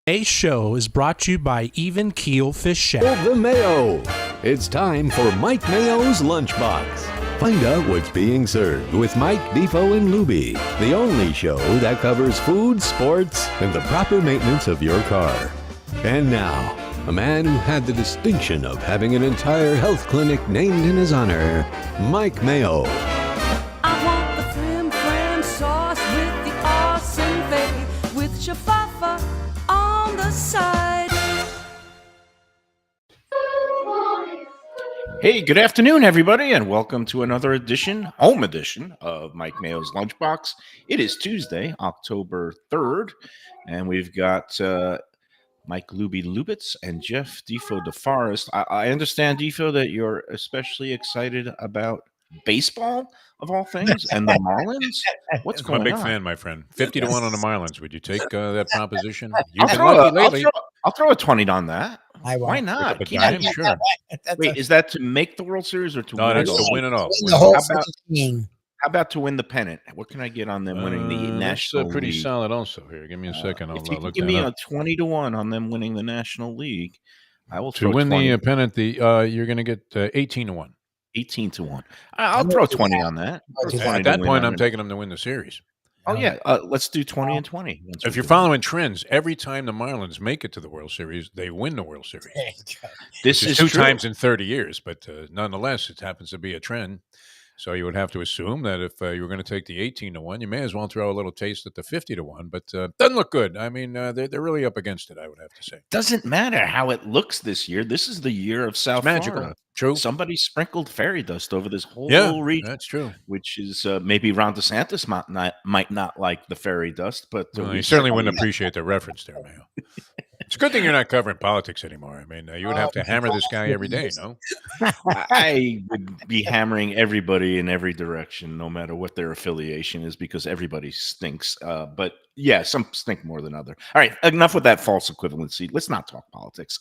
Today's show is brought to you by Even Keel Fish Shack. The Mayo. It's time for Mike Mayo's Lunchbox. Find out what's being served with Mike, Defo and Lubie, the only show that covers food, sports, and the proper maintenance of your car. And now, a man who had the distinction of having an entire health clinic named in his honor, Mike Mayo. I want the flim flam sauce with the awesome fave with shafafa on the side. Hey, good afternoon, everybody, and welcome to another home edition of Mike Mayo's Lunchbox. It is Tuesday, October 3rd, and we've got Mike Lubitz and Jeff Defo DeForest. I understand, Defo, that you're especially excited about baseball, of all things, and the Marlins. What's going on? I'm a big fan, my friend. 50 to 1 on the Marlins. Would you take that proposition? I'll throw a 20 on that. Why not? Sure. Wait, is that to make the World Series or to win it all? To win it all. How about to win the pennant? What can I get on them winning the National That's pretty League? solid also. Here, give me a second. If I'll you can look give that me up. a 20 to 1 on them winning the National League, I will throw To win 20. the pennant, you're going to get 18 to 1. 18 to 1. I'll throw 20 on that. At that point, I'm taking them to win the series. Oh, yeah. Let's do 20 and 20. If you're following trends, every time the Marlins make it to the World Series, they win the World Series. This is two true. times in 30 years, but nonetheless, it happens to be a trend. So you would have to assume that if you were going to take the 18 to 1, you may as well throw a little taste at the 50 to 1. But doesn't look good. I mean, they're really up against it, I would have to say. Doesn't matter how it looks this year. This is the year of South magical. Florida. True. Somebody sprinkled fairy dust over this whole region. That's true. Which is maybe Ron DeSantis might not like the fairy dust, but you certainly wouldn't appreciate the reference there, Mayo. It's a good thing you're not covering politics anymore. I mean, you would have to hammer this guy every day, no? I would be hammering everybody in every direction, no matter what their affiliation is, because everybody stinks. But yeah, some stink more than other. All right, enough with that false equivalency. Let's not talk politics.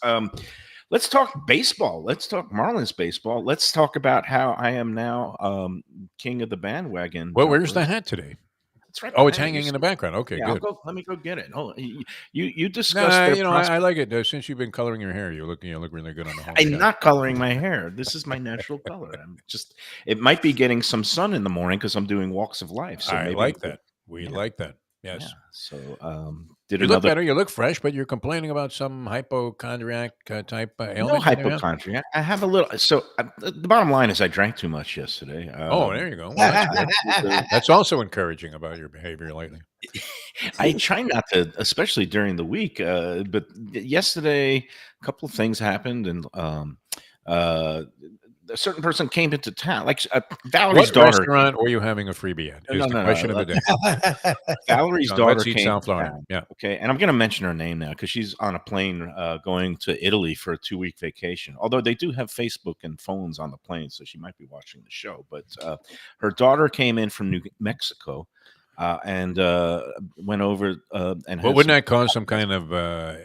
Let's talk baseball. Let's talk Marlins baseball. Let's talk about how I am now king of the bandwagon. Well, where's the hat today? It's right. Oh, it's hanging in the background. Okay, yeah, good. Let me go get it. Oh, you discussed. I like it. Since you've been coloring your hair, you look really good on the home. I'm not coloring my hair. This is my natural color. It might be getting some sun in the morning because I'm doing walks of life. So I like that. We like that. Yes. Yeah. So you look better. You look fresh, but you're complaining about some hypochondriac type ailment. No hypochondriac. I have a little. So the bottom line is I drank too much yesterday. There you go. Well, that's also encouraging about your behavior lately. I try not to, especially during the week. But yesterday, a couple of things happened, and a certain person came into town, like Valerie's daughter. What restaurant were you having a freebie at? Is the question of the day. Valerie's daughter came South Florida. Yeah. Okay, and I'm going to mention her name now because she's on a plane going to Italy for a 2-week vacation. Although they do have Facebook and phones on the plane, so she might be watching the show. But her daughter came in from New Mexico. And went over and. Well, wouldn't that cause some kind of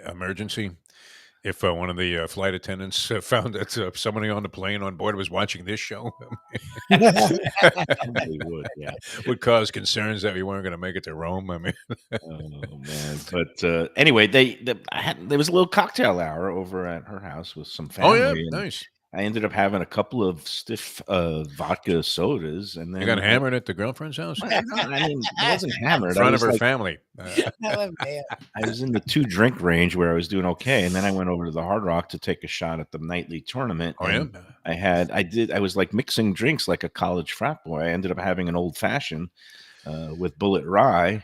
emergency? If one of the flight attendants found that somebody on the plane on board was watching this show, would cause concerns that we weren't going to make it to Rome. I mean, oh man! But anyway, there was a little cocktail hour over at her house with some family. Oh yeah, nice. I ended up having a couple of stiff vodka sodas, and then you got hammered at the girlfriend's house. I mean, it wasn't hammered in front of her family. I was in the 2-drink range where I was doing okay, and then I went over to the Hard Rock to take a shot at the nightly tournament. Oh yeah, I was like mixing drinks like a college frat boy. I ended up having an old fashioned with Bullet Rye,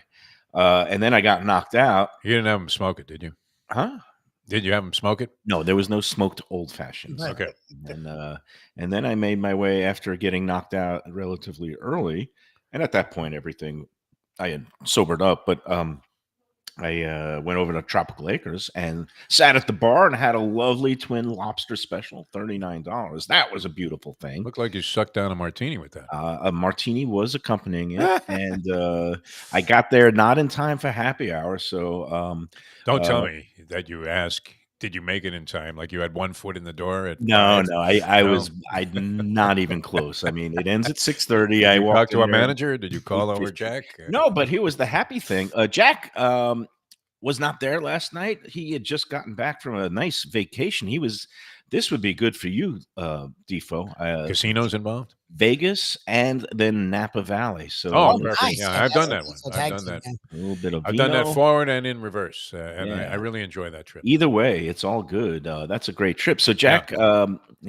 and then I got knocked out. You didn't have them smoke it, did you? Huh? Did you have them smoke it? No, there was no smoked old fashions. Okay. And then I made my way after getting knocked out relatively early. And at that point, I had sobered up, but I went over to Tropical Acres and sat at the bar and had a lovely twin lobster special, $39. That was a beautiful thing. Looked like you sucked down a martini with that. A martini was accompanying it, and I got there not in time for happy hour. So don't tell me that you ask. Did you make it in time? Like you had 1 foot in the door? No, I was not even close. I mean, it ends at 6:30. I walked to a manager. Did you call over Jack? No, but here was the happy thing. Jack was not there last night. He had just gotten back from a nice vacation. This would be good for you, Defo. Casinos involved? Vegas and then Napa Valley. So Oh, Oh, perfect. nice. Yeah, Yeah, I've done that's that one. a I've tag done team. that. Yeah. a little bit of I've done that vino. forward and in reverse, and I Yeah. really enjoy that trip. Either way, it's all good. That's a great trip. So, Jack,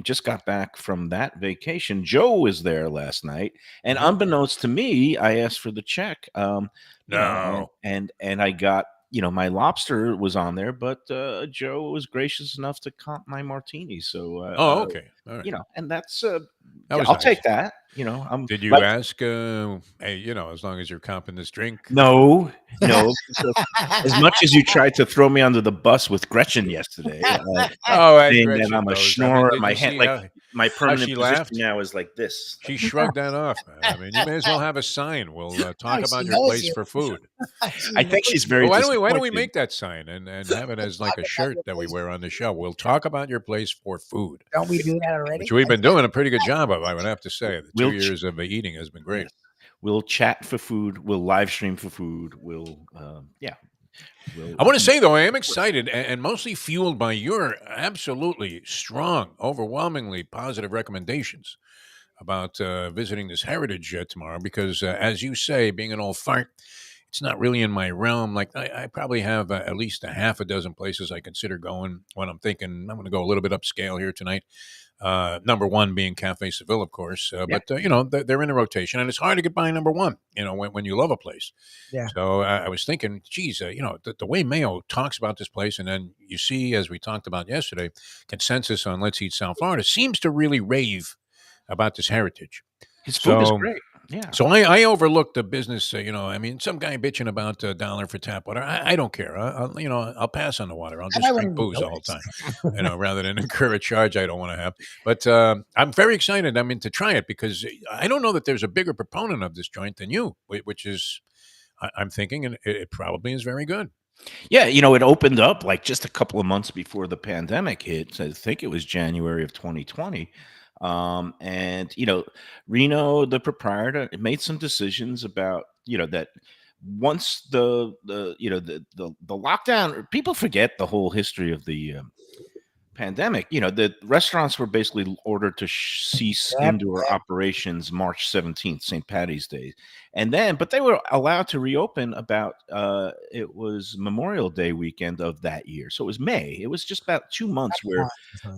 just got back from that vacation. Joe was there last night, and unbeknownst to me, I asked for the check. No. And I got my lobster was on there, but Joe was gracious enough to comp my martini. So, Oh, okay. All right. and that's That yeah, was I'll nice. take that. I'm Did you like, ask, hey, as long as you're comping this drink? no. As much as you tried to throw me under the bus with Gretchen yesterday, Oh, and saying that Gretchen I'm a knows. I mean, schnorrer, did my you hand, see like how my permanent she position laughed? now is like this. She shrugged that off, man. I mean, you may as well have a sign. We'll talk Oh, about she your knows place you. for food. I think she's very Well, why disappointed. don't we make that sign and have it as like a shirt that we wear on the show? We'll talk about your place for food, Don't we do that already? which we've been doing a pretty good job of, I would have to say. The 2 We'll years of eating has been great. Yes. We'll chat for food. We'll live stream for food. We'll I want to say, though, I am excited and mostly fueled by your absolutely strong, overwhelmingly positive recommendations about visiting this heritage tomorrow because, as you say, being an old fart, it's not really in my realm. Like, I probably have at least a half a dozen places I consider going when I'm thinking I'm going to go a little bit upscale here tonight. Number one being Cafe Seville, of course. But, they're in the rotation, and it's hard to get by number one, when you love a place. Yeah. So I was thinking, geez, the way Mayo talks about this place, and then you see, as we talked about yesterday, consensus on Let's Eat South Florida seems to really rave about this heritage. his food is So, great. Yeah. so I overlooked the business. Some guy bitching about a dollar for tap water. I don't care. I'll pass on the water. I'll just I drink wouldn't booze the whole notice. time, rather than incur a charge I don't want to have. But I'm very excited. To try it because I don't know that there's a bigger proponent of this joint than you, which is, I'm thinking, and it probably is very good. Yeah, it opened up like just a couple of months before the pandemic hit. I think it was January of 2020. And Reno, the proprietor, made some decisions about that once the lockdown, people forget the whole history of the pandemic. The restaurants were basically ordered to cease Yep, indoor operations March 17th, St. Patty's Day. But they were allowed to reopen about it was Memorial Day weekend of that year. So it was May. It was just about 2 months where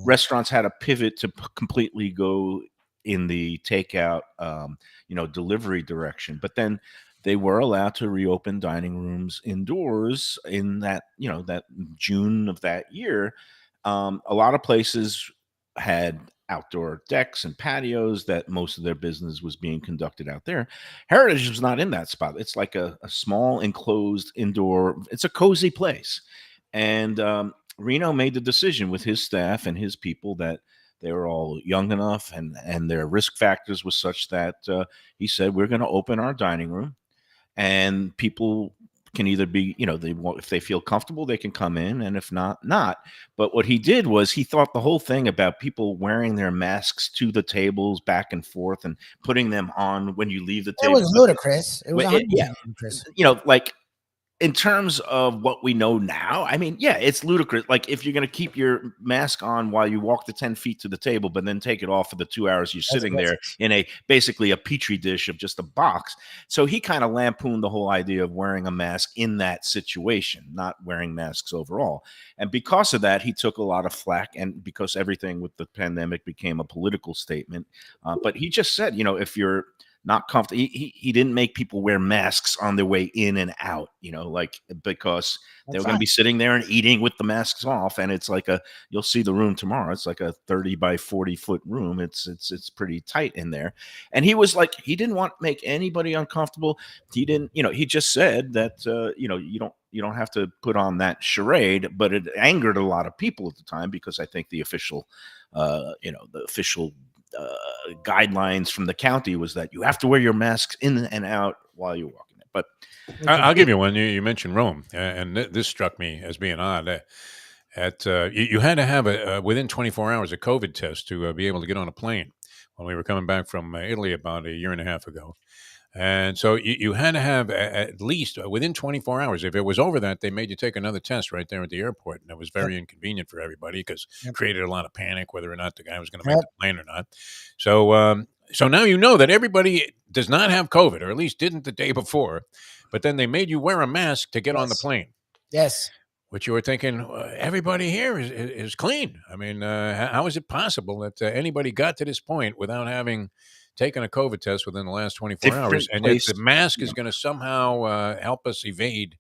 restaurants had to pivot to completely go in the takeout delivery direction. But then they were allowed to reopen dining rooms indoors in that that June of that year. A lot of places had outdoor decks and patios that most of their business was being conducted out there. Heritage was not in that spot. It's like a small enclosed indoor, it's a cozy place. And Reno made the decision with his staff and his people that they were all young enough and their risk factors was such that he said, we're going to open our dining room and people can either be, they want, if they feel comfortable, they can come in, and if not, not. But what he did was he thought the whole thing about people wearing their masks to the tables back and forth and putting them on when you leave the It table. was ludicrous. It was Well, yeah. ludicrous. Like in terms of what we know now, it's ludicrous. Like if you're going to keep your mask on while you walk the 10 feet to the table, but then take it off for the 2 hours you're sitting there in basically a petri dish of just a box. So he kind of lampooned the whole idea of wearing a mask in that situation, not wearing masks overall. And because of that, he took a lot of flack, and because everything with the pandemic became a political statement. But he just said, if you're not comfortable, he didn't make people wear masks on their way in and out, because they were going to be sitting there and eating with the masks off. And it's like you'll see the room tomorrow. It's like a 30 by 40 foot room. It's pretty tight in there. And he was like, he didn't want to make anybody uncomfortable. He didn't, he just said that, you don't have to put on that charade, but it angered a lot of people at the time because I think the official guidelines from the county was that you have to wear your masks in and out while you're walking it. But I'll give you one. You mentioned Rome, and this struck me as being odd. You had to have within 24 hours a COVID test to be able to get on a plane when we were coming back from Italy about a year and a half ago. And so you had to have at least within 24 hours. If it was over that, they made you take another test right there at the airport. And it was Yep. very inconvenient for everybody because Yep. created a lot of panic whether or not the guy was going to make Yep. the plane or not. So now you know that everybody does not have COVID, or at least didn't the day before. But then they made you wear a mask to get on the Yes. plane. Yes. Which you were thinking, everybody here is clean. I mean, how is it possible that anybody got to this point without having taken a COVID test within the last 24 hours? Different And yet place. the mask Yeah. is going to somehow help us evade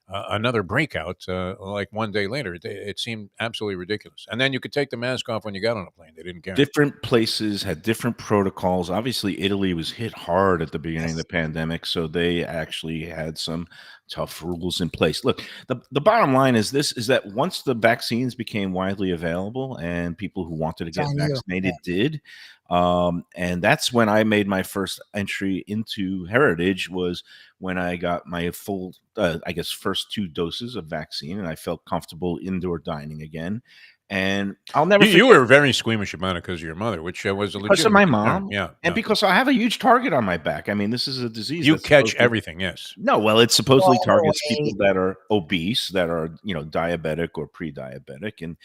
another breakout like one day later. It seemed absolutely ridiculous. And then you could take the mask off when you got on a plane. They didn't care. Different places had different protocols. Obviously, Italy was hit hard at the beginning of the Yes. pandemic, so they actually had some tough rules in place. Look, the bottom line is this: is that once the vaccines became widely available and people who wanted to It's get on you. vaccinated did, and that's when I made my first entry into Heritage. Was when I got my full, I guess, first 2 doses of vaccine, and I felt comfortable indoor dining again. And I'll never You forget. were very squeamish about it because of your mother, which was a Because of legitimate my concern. mom, Yeah, and yeah. because I have a huge target on my back. I mean, this is a disease You that's catch supposedly everything, yes. no, well, it supposedly targets Overweight. people that are obese, that are, diabetic or pre-diabetic,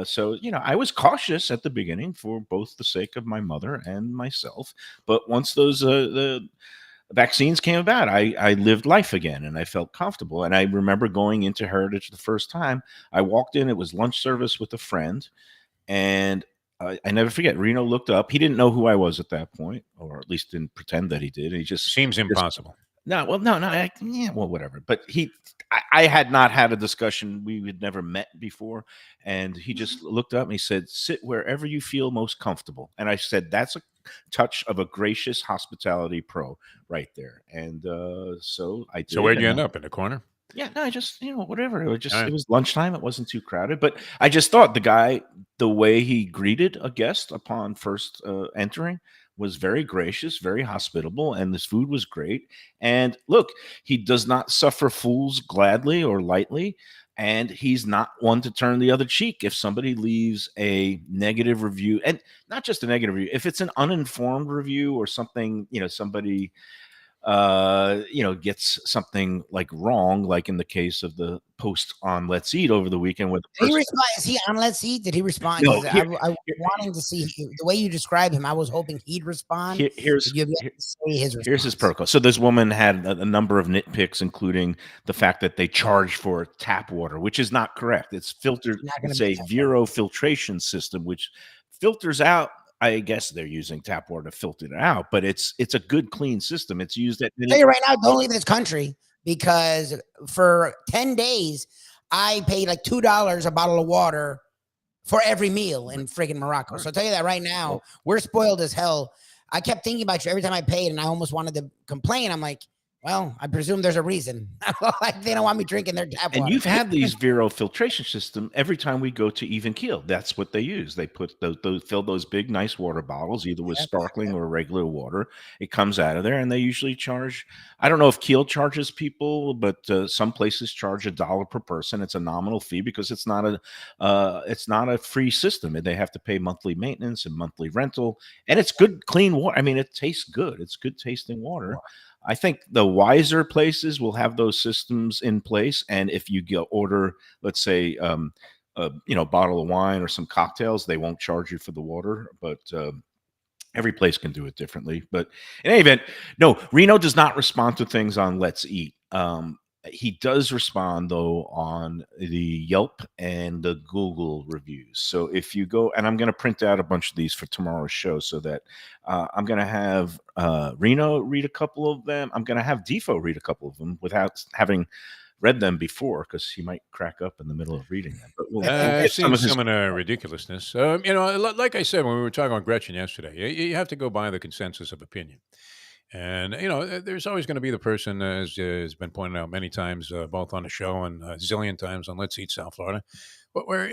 so, I was cautious at the beginning for both the sake of my mother and myself, but once those, the vaccines came about, I lived life again, and I felt comfortable, and I remember going into Heritage the first time. I walked in, it was lunch service with a friend, and I never forget, Reno looked up. He didn't know who I was at that point, or at least didn't pretend that he did. He Seems just impossible. no, well, no, yeah, well, whatever. But I had not had a discussion. We had never met before, and he just looked up and he said, "Sit wherever you feel most comfortable." And I said, "That's a touch of a gracious hospitality pro right there." And so I did. So where'd you and end up? In the corner? yeah, no, I just, whatever. It was All just, it right. was lunchtime. It wasn't too crowded, but I just thought the way he greeted a guest upon first entering was very gracious, very hospitable, and this food was great. And look, he does not suffer fools gladly or lightly. And he's not one to turn the other cheek if somebody leaves a negative review, and not just a negative review, if it's an uninformed review or something, somebody gets something like wrong, like in the case of the post on Let's Eat over the weekend where the Did he person respond? Is he on Let's Eat? Did he respond? no Because here, I was here wanting to see the way you describe him. I was hoping he'd respond. here's But you have yet to say his here's his response. protocol. So this woman had a number of nitpicks, including the fact that they charge for tap water, which is not correct. It's filtered. It's not gonna It's be a that Vero filtration system, which filters out. I guess they're using tap water to filter it out, but it's a good clean system. It's used at I'll tell you right now, don't leave this country because for 10 days, I paid like $2 a bottle of water for every meal in friggin' Morocco. So I'll tell you that right now, we're spoiled as hell. I kept thinking about you every time I paid, and I almost wanted to complain. I'm like, well, I presume there's a reason. Like they don't want me drinking their tap And water. you've had these Vero filtration system every time we go to Even Keel. That's what they use. They put those fill those big nice water bottles, either with sparkling or regular water. It comes out of there, and they usually charge. I don't know if Keel charges people, but some places charge $1 per person. It's a nominal fee because it's not a free system, and they have to pay monthly maintenance and monthly rental. And it's good, clean water. I mean, it tastes good. It's good tasting water. I think the wiser places will have those systems in place. And if you order, let's say, a bottle of wine or some cocktails, they won't charge you for the water. But every place can do it differently. But in any event, no, Reno does not respond to things on Let's Eat. He does respond though on the Yelp and the Google reviews. So if you go, and I'm going to print out a bunch of these for tomorrow's show, so that I'm going to have Reno read a couple of them. I'm going to have Defo read a couple of them without having read them before, because he might crack up in the middle of reading them. But we'll I've get some seen of his. some of the ridiculousness. Like I said when we were talking about Gretchen yesterday, you have to go by the consensus of opinion. And there's always going to be the person, as has been pointed out many times, both on the show and a zillion times on Let's Eat South Florida, but where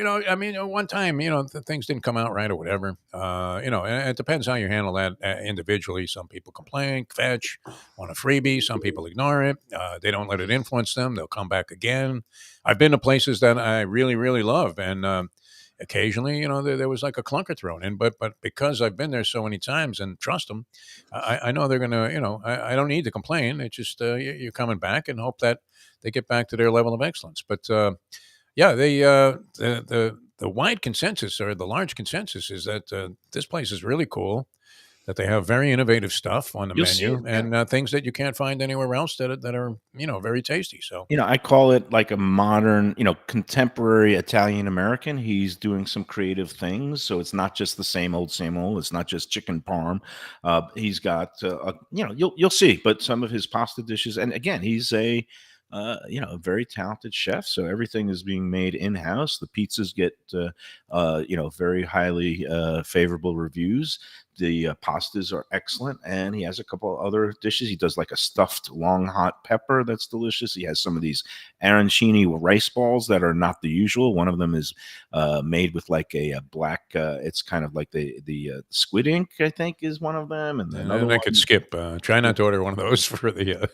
one time things didn't come out right or whatever. And it depends how you handle that individually. Some people complain, fetch, want a freebie. Some people ignore it. They don't let it influence them. They'll come back again. I've been to places that I really, really love, and occasionally, there was like a clunker thrown in, but because I've been there so many times and trust them, I know they're gonna, I don't need to complain. It's just you're coming back and hope that they get back to their level of excellence. But yeah, the wide consensus or the large consensus is that this place is really cool. That they have very innovative stuff on the You'll see menu it, yeah. and things that you can't find anywhere else that are very tasty. So I call it like a modern, contemporary Italian American. He's doing some creative things, so it's not just the same old, same old. It's not just chicken parm. He's got, you'll see, but some of his pasta dishes, and again, he's a very talented chef. So everything is being made in house. The pizzas get, very highly favorable reviews. The pastas are excellent, and he has a couple of other dishes. He does like a stuffed long hot pepper that's delicious. He has some of these arancini rice balls that are not the usual. One of them is made with like a black. It's kind of like the squid ink, I think, is one of them, and another I one. could skip. Try not to order one of those for the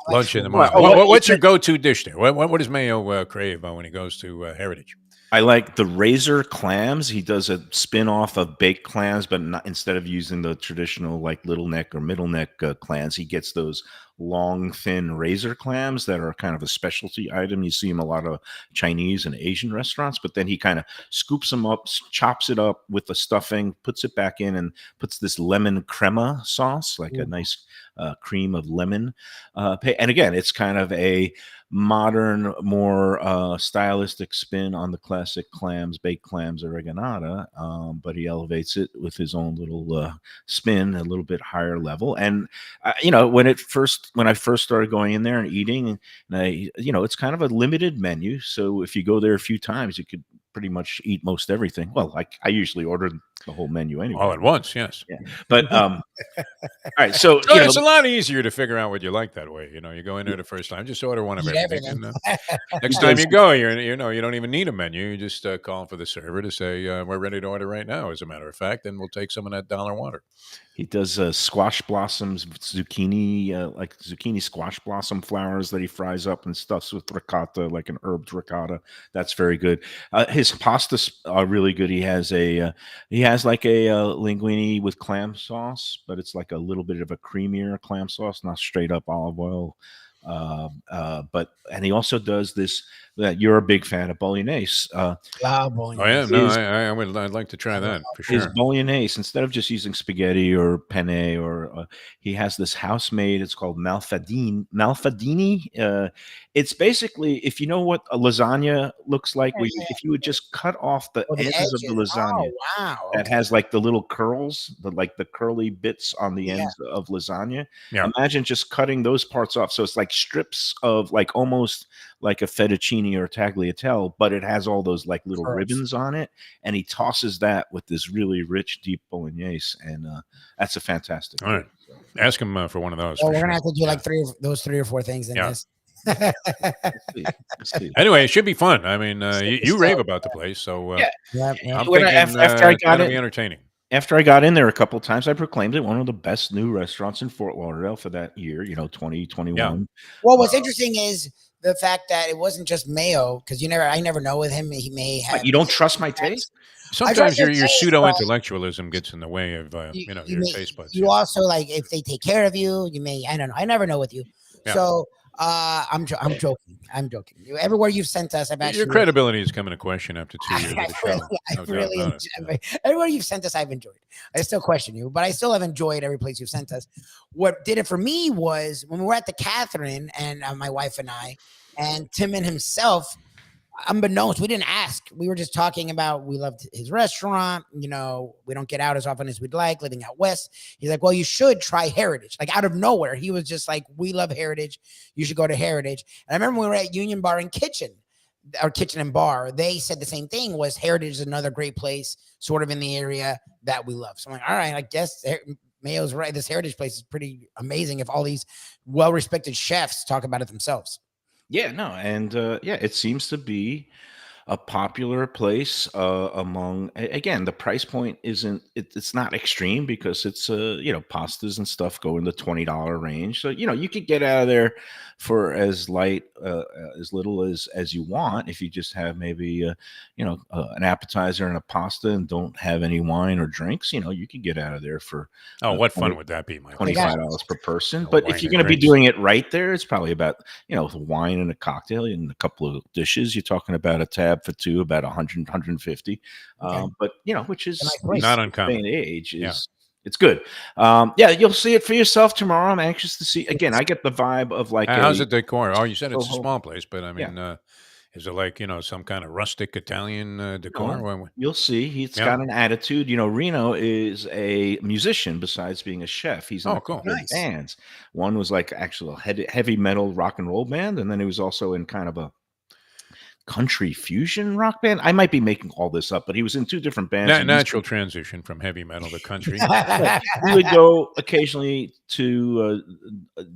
lunch in the Well, morning. What's your go-to dish there? What does Mayo crave when he goes to Heritage? I like the razor clams. He does a spin-off of baked clams, but not, instead of using the traditional like little neck or middle neck clams, he gets those long, thin razor clams that are kind of a specialty item. You see them a lot of Chinese and Asian restaurants, but then he kind of scoops them up, chops it up with the stuffing, puts it back in, and puts this lemon crema sauce, like a nice cream of lemon. And again, it's kind of a modern, more stylistic spin on the classic clams, baked clams, oreganata, but he elevates it with his own little spin, a little bit higher level. And when I first started going in there and eating, and it's kind of a limited menu. So if you go there a few times, you could pretty much eat most everything. Well, I usually ordered the whole menu anyway. All at once, yes. Yeah. But all right, so It's a lot easier to figure out what you like that way. You go in there the first time, just order one of Eat everything. everything. And, next time you go, you don't even need a menu. You just call for the server to say we're ready to order right now. As a matter of fact, and we'll take some of that dollar water. he does squash blossoms, zucchini, like zucchini squash blossom flowers that he fries up and stuffs with ricotta, like an herbed ricotta. That's very good. His pastas are really good. He has like a linguine with clam sauce, but it's like a little bit of a creamier clam sauce, not straight up olive oil. And he also does this that you're a big fan of bolognese. Oh yeah, no, I'd like to try that for His sure. bolognese, instead of just using spaghetti or penne, or he has this house made. It's called Malfadini. It's basically, if you know what a lasagna looks like, if you would just cut off the ends of the lasagna, that has like the little curls, the curly bits on the ends of lasagna. Yeah. Imagine just cutting those parts off. So it's like strips of like almost like a fettuccine or tagliatelle, but it has all those like little ribbons on it, and he tosses that with this really rich, deep bolognese, and that's a fantastic. All right, ask him for one of those. Well, we're gonna have to do like three or four things in this. Let's see. Anyway, it should be fun. I mean, you rave about the place, so I'm thinking After I got that'll it, be entertaining. After I got in there a couple of times, I proclaimed it one of the best new restaurants in Fort Lauderdale for that year, 2021. Yeah. Well, what's interesting is the fact that it wasn't just Mayo, because I never know with him. He may have. You don't trust my taste? Sometimes your pseudo intellectualism gets in the way of your taste buds. You also, like, if they take care of you, you may. I don't know. I never know with you. Yeah. So I'm joking. I'm joking. Everywhere you've sent us, I've actually Your credibility is coming to question after 2 years of the show. Everywhere you've sent us, I've enjoyed. I still question you, but I still have enjoyed every place you've sent us. What did it for me was when we were at the Catherine, and my wife and I, and Timon himself, unbeknownst, we didn't ask. We were just talking about, we loved his restaurant. We don't get out as often as we'd like, living out west. He's like, well, you should try Heritage. Like, out of nowhere, he was just like, we love Heritage. You should go to Heritage. And I remember when we were at Union Bar and Kitchen, or Kitchen and Bar, they said the same thing, was Heritage is another great place sort of in the area that we love. So I'm like, all right, I guess Mayo's right. This Heritage place is pretty amazing if all these well-respected chefs talk about it themselves. Yeah, no, and it seems to be a popular place among. Again, the price point isn't. It's not extreme because it's pastas and stuff go in the $20 range. So you could get out of there for as as little as you want if you just have maybe an appetizer and a pasta and don't have any wine or drinks. You could get out of there for Oh, what fun would that be, Mike? $25 per person. No But wine if you're and going to be drinks. doing it right there, it's probably about wine and a cocktail and a couple of dishes. You're talking about a tab for two, about 100, 150. Okay. But which is nice place. Not this uncommon. day and age is. Yeah. It's good. Yeah, you'll see it for yourself tomorrow. I'm anxious to see. Again, I get the vibe of like How's the decor? Oh, you said it's a Soho. small place, but I mean, is it like some kind of rustic Italian decor? No, you'll see. He's Yeah. got an attitude. Reno is a musician besides being a chef. He's in Oh, a cool. couple of Nice. bands. One was like actual heavy metal rock and roll band, and then he was also in kind of a country fusion rock band. I might be making all this up, but he was in two different bands. and Natural transition from heavy metal to country. he would go occasionally to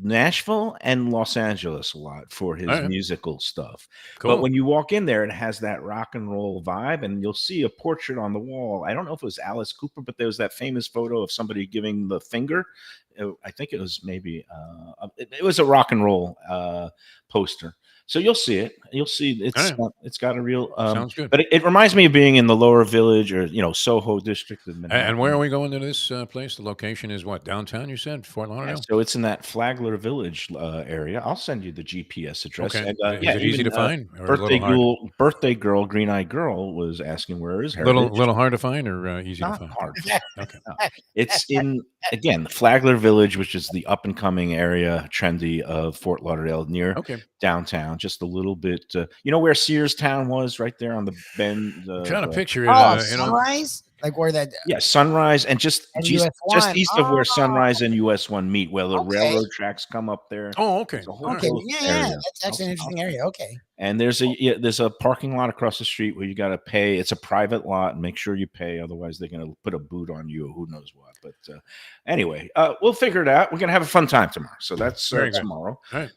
Nashville and Los Angeles a lot for his All right. musical stuff. Cool. But when you walk in there, it has that rock and roll vibe, and you'll see a portrait on the wall. I don't know if it was Alice Cooper, but there was that famous photo of somebody giving the finger. I think it was maybe it was a rock and roll poster. So you'll see it. You'll see it's got a real Sounds good. But it reminds me of being in the Lower Village or Soho district of Manhattan. And where are we going to this place? The location is what? Downtown, you said? Fort Yeah, Lauderdale? so it's in that Flagler Village area. I'll send you the GPS address. Okay. And, Is it easy to find? Or a birthday little hard? Birthday girl, Green Eyed Girl was asking where is her. Little hard to find or easy to Not find? hard. Okay. No. It's in again Flagler Village, which is the up and coming area, trendy of Fort Lauderdale, near Okay. downtown, just a little bit. Where Sears Town was, right there on the bend. Trying to picture it. Oh, Sunrise? Like where that Yeah, Sunrise and just And just US1. east of where Sunrise and US1 meet, where the Okay. railroad tracks come up there. Oh, okay. It's a whole Okay, little yeah, area. that's actually an interesting area. Okay. And there's a parking lot across the street where you got to pay. It's a private lot, and make sure you pay, otherwise they're going to put a boot on you or who knows what. But anyway, we'll figure it out. We're going to have a fun time tomorrow. So that's Very good. tomorrow. All right.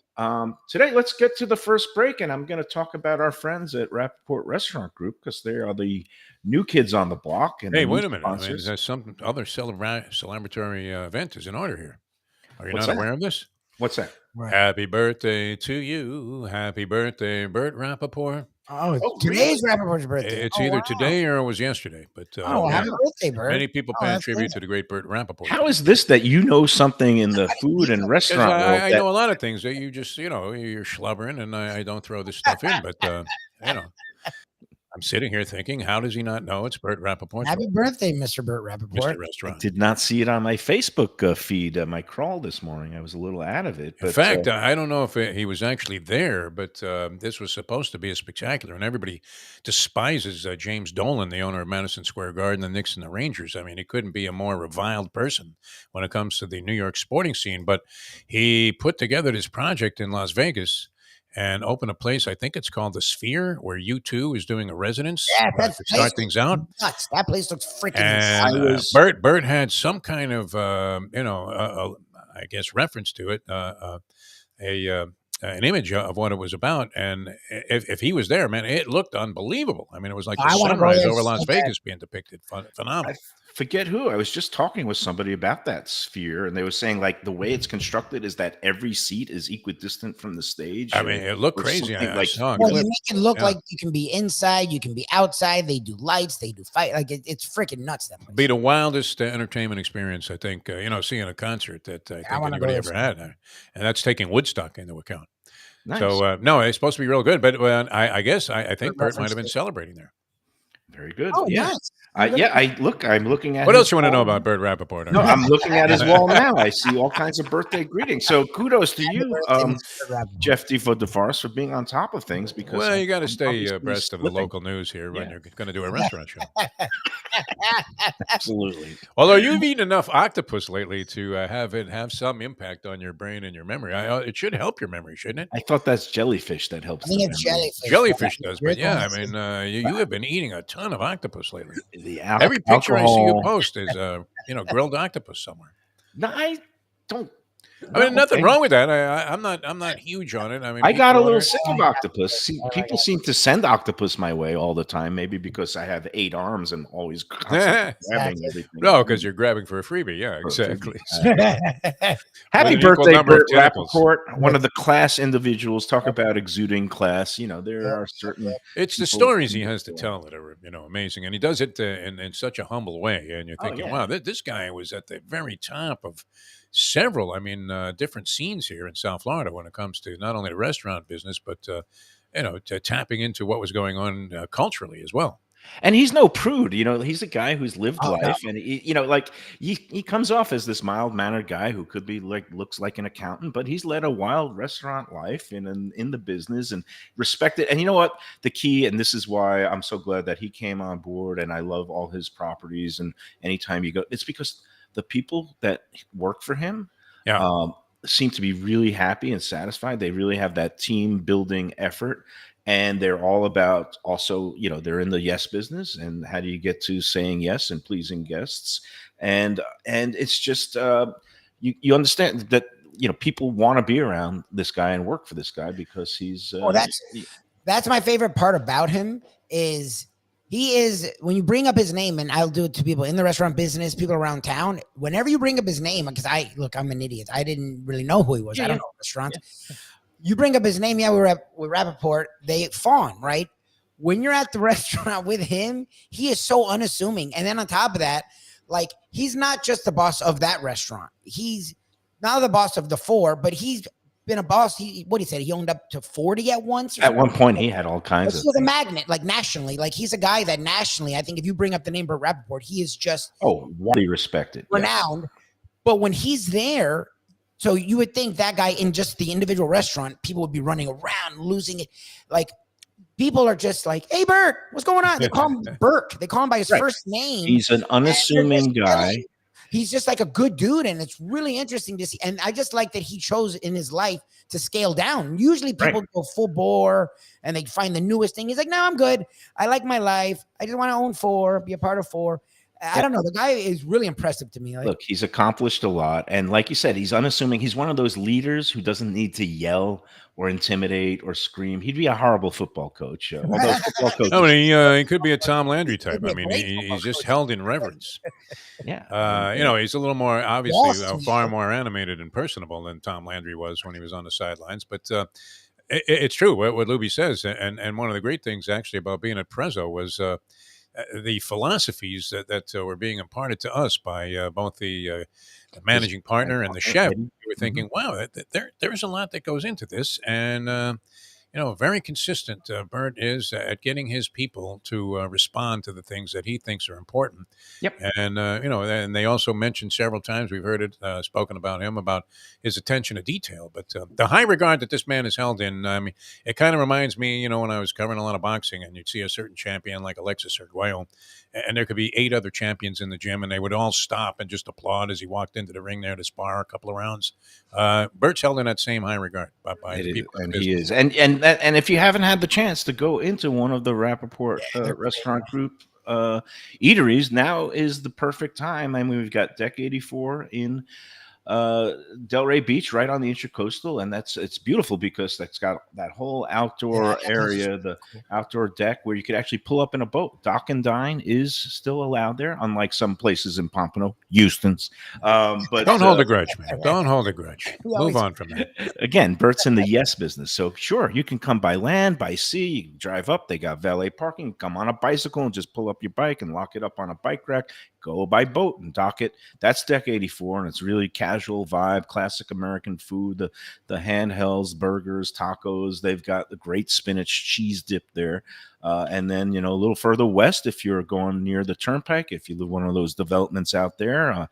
Today, let's get to the first break, and I'm going to talk about our friends at Rappaport Restaurant Group because they are the new kids on the block. And Hey, the wait new a minute. I mean, sponsors. there's some other celebratory event is in order here. Are you What's not that? aware of this? What's that? Right. Happy birthday to you. Happy birthday, Bert Rappaport. Oh, Oh, today's Rappaport's birthday. It's Oh, either wow. today or it was yesterday. But Oh, happy birthday, Bert. many people Oh, pay that's tribute good. to the great Bert Rappaport. How is this that you know something in the food and 'Cause restaurant world? I that- know a lot of things that you just, you're schlubbering, and I don't throw this stuff in. But, I'm sitting here thinking, how does he not know it's Bert Rappaport? Happy birthday, Mr. Bert Mr. Rappaport. I Restaurant. did not see it on my Facebook feed, my crawl this morning. I was a little out of it. In But, fact, I don't know if he was actually there, but this was supposed to be a spectacular, and everybody despises James Dolan, the owner of Madison Square Garden, the Knicks, and the Rangers. I mean, he couldn't be a more reviled person when it comes to the New York sporting scene, but he put together this project in Las Vegas and opened a place, I think it's called The Sphere, where U2 is doing a residence Yeah, to that start place things looks out. nuts. That place looks freaking And insane. Bert had some kind of, I guess, reference to it, an image of what it was about. And if he was there, man, it looked unbelievable. I mean, it was like the I wanna go sunrise there over so Las bad. Vegas being depicted. Phenomenal. forget who. I was just talking with somebody about that sphere, and they were saying like the way it's constructed is that every seat is equidistant from the stage. I mean, it looked or crazy. something I like- saw a Well, clip. you make it look Yeah. like you can be inside, you can be outside. They do lights, they do fight. Like it's freaking nuts. That place. Be the wildest entertainment experience, I think, seeing a concert that I think wanna anybody go ever there had. And that's taking Woodstock into account. Nice. So, no, it's supposed to be real good. But I guess I think Bert Bert might have been referenced it. celebrating there. Very good. Oh, yeah. nice. I'm looking at What his else you want to know wall. about Bert Rappaport? No, I'm looking at his wall now. I see all kinds of birthday greetings. So kudos to you, Jeff Defo DeForest, for being on top of things. Because Well, you got to I'm stay obviously abreast of the slipping. local news here when Yeah. you're going to do a restaurant show. Absolutely. Although you've eaten enough octopus lately to have it have some impact on your brain and your memory. It should help your memory, shouldn't it? I thought that's jellyfish that helps. I think the it's memory. jellyfish. Jellyfish does, You're but the yeah, one I that mean, you have been eating a ton of octopus lately. The Every picture I see you alcohol- post is, grilled octopus somewhere. No, I don't. I mean, nothing Okay. wrong with that. I'm not huge on it. I mean, I got people a little order it. sick of octopus. People seem to send octopus my way all the time. Maybe because I have 8 arms and always constantly grabbing everything. No, because you're grabbing for a freebie. Yeah, For a freebie. exactly. So, with Happy an equal birthday, number of Burt tentacles. Rappaport, one of the class individuals. Talk about exuding class. There are certain. It's the people stories he who- has to tell that are amazing, and he does it in such a humble way. And you're Oh, thinking, yeah. wow, this guy was at the very top of several, different scenes here in South Florida when it comes to not only the restaurant business, but to tapping into what was going on culturally as well. And he's no prude. He's a guy who's lived Oh, no. life, and he comes off as this mild mannered guy who could be looks like an accountant, but he's led a wild restaurant life in the business and respected. And you know what? The key, and this is why I'm so glad that he came on board, and I love all his properties. And anytime you go, it's because the people that work for him, Yeah. seem to be really happy and satisfied. They really have that team building effort. And they're all about also, they're in the yes business, and how do you get to saying yes and pleasing guests? And it's just you understand that people want to be around this guy and work for this guy because he's Well, that's my favorite part about him is he is, when you bring up his name, and I'll do it to people in the restaurant business, people around town, whenever you bring up his name, because I'm an idiot. I didn't really know who he was. I don't know restaurants. Yeah. You bring up his name, we're with Rappaport, they fawn, right? When you're at the restaurant with him, he is so unassuming. And then on top of that, like, he's not just the boss of that restaurant. He's not the boss of the 4, but he's been a boss. He said he owned up to 40 at once. At one point, he had all kinds of. He was a magnet, like nationally. Like, he's a guy that nationally, I think if you bring up the name Burt Rappaport, he is just widely respected, renowned. Yes. But when he's there, so you would think that guy in just the individual restaurant, people would be running around, losing it. Like, people are just like, "Hey, Burt, what's going on?" They call him Burt. They call him by his first name. He's an unassuming guy. He's just like a good dude, and it's really interesting to see. And I just like that he chose in his life to scale down. Usually people go full bore and they find the newest thing. He's like, "No, I'm good. I like my life. I just want to own 4, be a part of 4." I don't know. The guy is really impressive to me. Like, look, he's accomplished a lot. And like you said, he's unassuming. He's one of those leaders who doesn't need to yell or intimidate or scream. He'd be a horrible football coach. Although football coaches, no, but he could be a Tom Landry type. I mean, he's just held in reverence. Yeah. He's a little more, obviously, far more animated and personable than Tom Landry was when he was on the sidelines. But it's true what Lubie says. And one of the great things, actually, about being at Prezzo was the philosophies that were being imparted to us by both the managing partner and the chef. We were thinking, wow, there's a lot that goes into this. And, very consistent. Burt is at getting his people to respond to the things that he thinks are important. Yep. And, and they also mentioned several times, we've heard it spoken about him, about his attention to detail. But the high regard that this man is held in, I mean, it kind of reminds me, when I was covering a lot of boxing and you'd see a certain champion like Alexis Arguello, and there could be 8 other champions in the gym, and they would all stop and just applaud as he walked into the ring there to spar a couple of rounds. Bert's held in that same high regard by the people. And he is. And if you haven't had the chance to go into one of the Rappaport restaurant group eateries, now is the perfect time. I mean, we've got Deck 84 in Delray Beach, right on the Intracoastal, and it's beautiful because that's got that whole outdoor area, the outdoor deck where you could actually pull up in a boat. Dock and dine is still allowed there, unlike some places in Pompano, Houston's. But don't hold a grudge, man. Don't hold a grudge. Move on from that. Again, Bert's in the yes business, so sure, you can come by land, by sea, you can drive up. They got valet parking. Come on a bicycle and just pull up your bike and lock it up on a bike rack. Go by boat and dock it. That's Deck 84, and it's really casual vibe, classic American food. The handhelds, burgers, tacos. They've got the great spinach cheese dip there. And then, a little further west, if you're going near the Turnpike, if you live one of those developments out there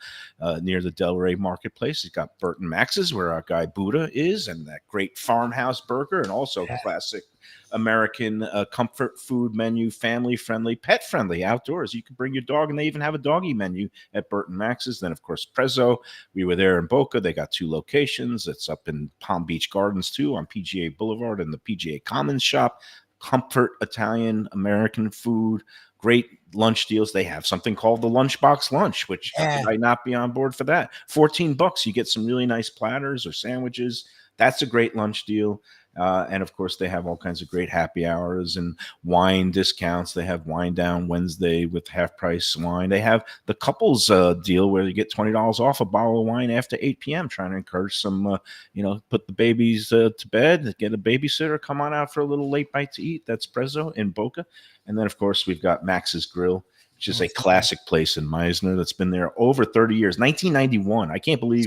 near the Delray Marketplace, you've got Burt and Max's, where our guy Buddha is, and that great farmhouse burger, and also classic American comfort food menu, family friendly, pet friendly, outdoors. You can bring your dog, and they even have a doggy menu at Burt and Max's. Then, of course, Prezzo. We were there in Boca. They got 2 locations. It's up in Palm Beach Gardens too, on PGA Boulevard and the PGA Commons shop. comfort Italian American food, great lunch deals. They have something called the Lunchbox lunch, which how Yeah. could I not be on board for that? $14, you get some really nice platters or sandwiches. That's a great lunch deal. And of course, they have all kinds of great happy hours and wine discounts. They have wine down Wednesday with half price wine. They have the couples deal where you get $20 off a bottle of wine after 8 p.m. Trying to encourage some, put the babies to bed, get a babysitter, come on out for a little late bite to eat. That's Prezzo in Boca. And then, of course, we've got Max's Grill, which is a classic place in Meisner that's been there over 30 years. 1991. I can't believe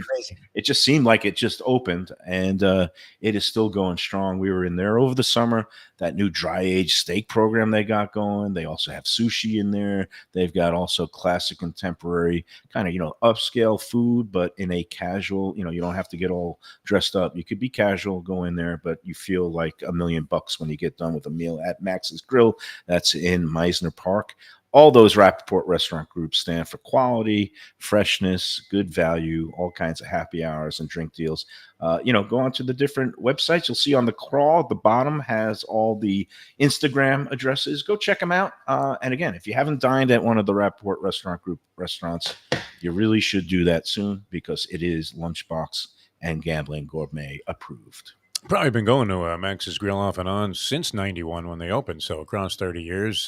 it just seemed like it just opened, and it is still going strong. We were in there over the summer. That new dry aged steak program they got going. They also have sushi in there. They've got also classic contemporary kind of, upscale food, but in a casual, you don't have to get all dressed up. You could be casual, go in there, but you feel like $1 million when you get done with a meal at Max's Grill. That's in Meisner Park. All those Rappaport restaurant groups stand for quality, freshness, good value, all kinds of happy hours and drink deals. Go onto the different websites. You'll see on the crawl at the bottom has all the Instagram addresses. Go check them out. And again, if you haven't dined at one of the Rappaport restaurant group restaurants, you really should do that soon because it is Lunchbox and Gambling Gourmet approved. Probably been going to Max's Grill off and on since 91 when they opened, so across 30 years.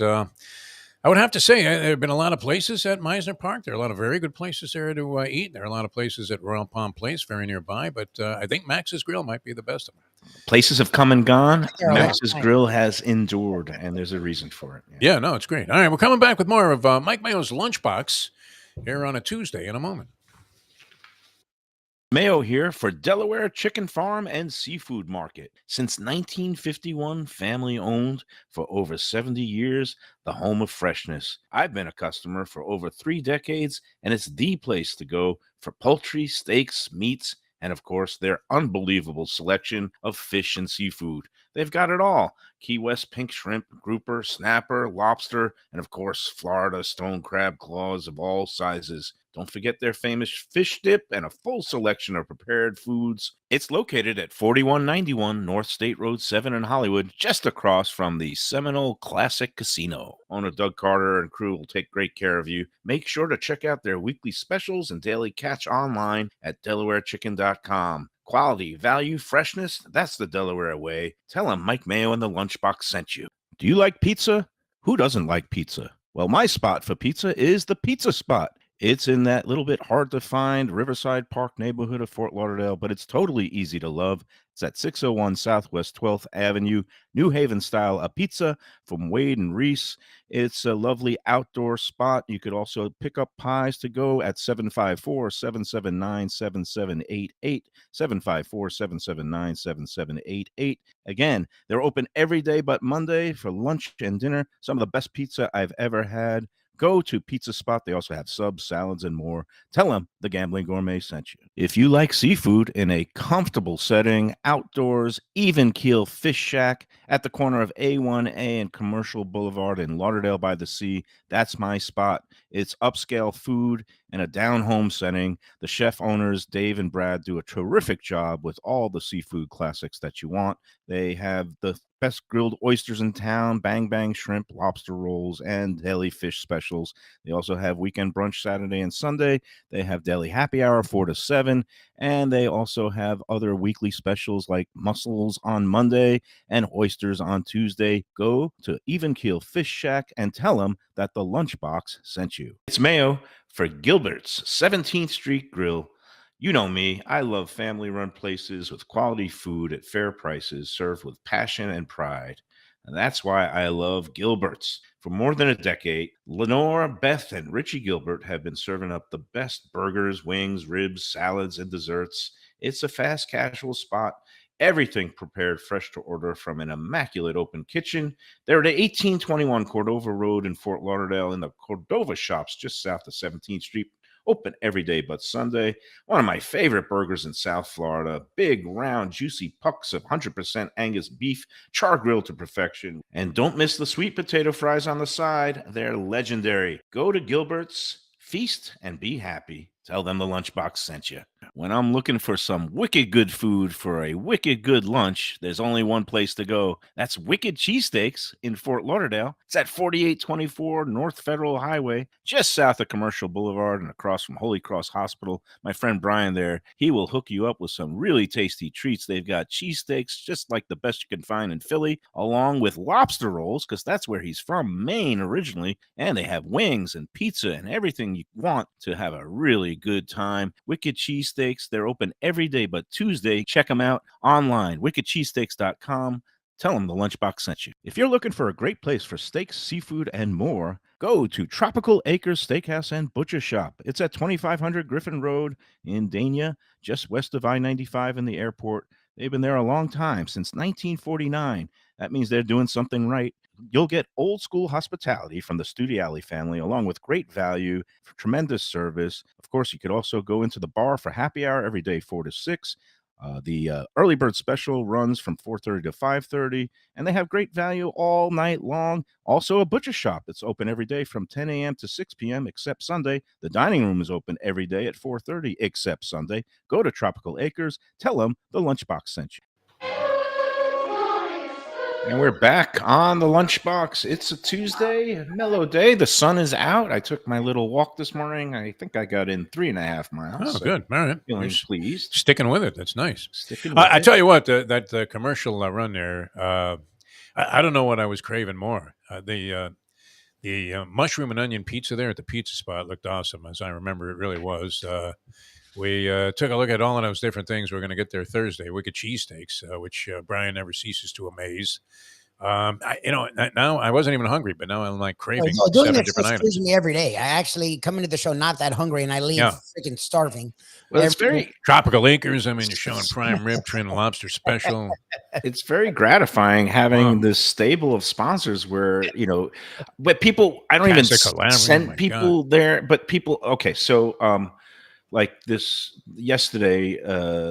I would have to say there have been a lot of places at Meisner Park. There are a lot of very good places there to eat. There are a lot of places at Royal Palm Place, very nearby. But I think Max's Grill might be the best of them. Places have come and gone. Max's Grill has endured, and there's a reason for it. Yeah, no, it's great. All right, we're coming back with more of Mike Mayo's Lunchbox here on a Tuesday in a moment. Mayo here for Delaware Chicken Farm and Seafood Market. Since 1951, family owned for over 70 years, the home of freshness. I've been a customer for over 3 decades, and it's the place to go for poultry, steaks, meats, and of course, their unbelievable selection of fish and seafood. They've got it all. Key West pink shrimp, grouper, snapper, lobster, and of course, Florida stone crab claws of all sizes. Don't forget their famous fish dip and a full selection of prepared foods. It's located at 4191 North State Road 7 in Hollywood, just across from the Seminole Classic Casino. Owner Doug Carter and crew will take great care of you. Make sure to check out their weekly specials and daily catch online at DelawareChicken.com. Quality, value, freshness, that's the Delaware way. Tell them Mike Mayo and the Lunchbox sent you. Do you like pizza? Who doesn't like pizza? Well, my spot for pizza is the Pizza Spot. It's in that little bit hard to find Riverside Park neighborhood of Fort Lauderdale, but it's totally easy to love. It's at 601 Southwest 12th Avenue, New Haven style, a pizza from Wade and Reese. It's a lovely outdoor spot. You could also pick up pies to go at 754-779-7788, 754-779-7788. Again, they're open every day but Monday for lunch and dinner. Some of the best pizza I've ever had. Go to Pizza Spot. They also have subs, salads, and more. Tell them the Gambling Gourmet sent you. If you like seafood in a comfortable setting, outdoors, even keel fish shack at the corner of A1A and Commercial Boulevard in Lauderdale by the Sea, that's my spot. It's upscale food in a down-home setting. The chef owners, Dave and Brad, do a terrific job with all the seafood classics that you want. They have the best grilled oysters in town, bang bang shrimp, lobster rolls, and deli fish specials. They also have weekend brunch Saturday and Sunday. They have deli happy hour 4 to 7, and they also have other weekly specials like mussels on Monday and oysters on Tuesday. Go to Even Keel Fish Shack and tell them that the Lunchbox sent you. It's Mayo for Gilbert's 17th Street Grill. You know me, I love family-run places with quality food at fair prices served with passion and pride. And that's why I love Gilbert's. For more than a decade, Lenore, Beth, and Richie Gilbert have been serving up the best burgers, wings, ribs, salads, and desserts. It's a fast casual spot. Everything prepared fresh to order from an immaculate open kitchen. They're at 1821 Cordova Road in Fort Lauderdale in the Cordova Shops just south of 17th Street. Open every day but Sunday. One of my favorite burgers in South Florida. Big, round, juicy pucks of 100% Angus beef, char grilled to perfection. And don't miss the sweet potato fries on the side. They're legendary. Go to Gilbert's, feast, and be happy. Tell them the Lunchbox sent you. When I'm looking for some wicked good food for a wicked good lunch, there's only one place to go. That's Wicked Cheesesteaks in Fort Lauderdale. It's at 4824 North Federal Highway, just south of Commercial Boulevard and across from Holy Cross Hospital. My friend Brian there, he will hook you up with some really tasty treats. They've got cheesesteaks, just like the best you can find in Philly, along with lobster rolls, because that's where he's from, Maine originally. And they have wings and pizza and everything you want to have a really good time. Wicked Cheesesteaks, they're open every day but Tuesday. Check them out online, wickedcheesesteaks.com. Tell them the Lunchbox sent you. If you're looking for a great place for steaks, seafood, and more, go to Tropical Acres Steakhouse and Butcher Shop. It's at 2500 Griffin Road in Dania, just west of I-95 in the airport. They've been there a long time, since 1949. That means they're doing something right. You'll get old school hospitality from the Studiali family, along with great value, tremendous service. Of course, you could also go into the bar for happy hour every day, 4 to 6. The early bird special runs from 4:30 to 5:30, and they have great value all night long. Also, a butcher shop that's open every day from 10 a.m. to 6 p.m. except Sunday. The dining room is open every day at 4:30 except Sunday. Go to Tropical Acres. Tell them the Lunchbox sent you. And we're back on the Lunchbox. It's a Tuesday, a mellow day. The sun is out. I took my little walk this morning. I think I got in 3.5 miles. Oh, so good. All right. Feeling You're pleased. sticking with it. That's nice. Sticking with I it. tell you what, that commercial run there, I don't know what I was craving more. The mushroom and onion pizza there at the pizza spot looked awesome, as I remember it really was. We took a look at all of those different things. We're going to get there Thursday. Wicked cheesesteaks, which Brian never ceases to amaze. Now I wasn't even hungry, but now I'm like craving Doing 7 this different show items. screws me every day. I actually come into the show not that hungry, and I leave freaking starving. Well, it's very Tropical Acres. I mean, you're showing prime rib, trim lobster special. it's very gratifying having this stable of sponsors where, but people, I don't even Classic Calamari, send my people there, but people, okay. So, like this yesterday,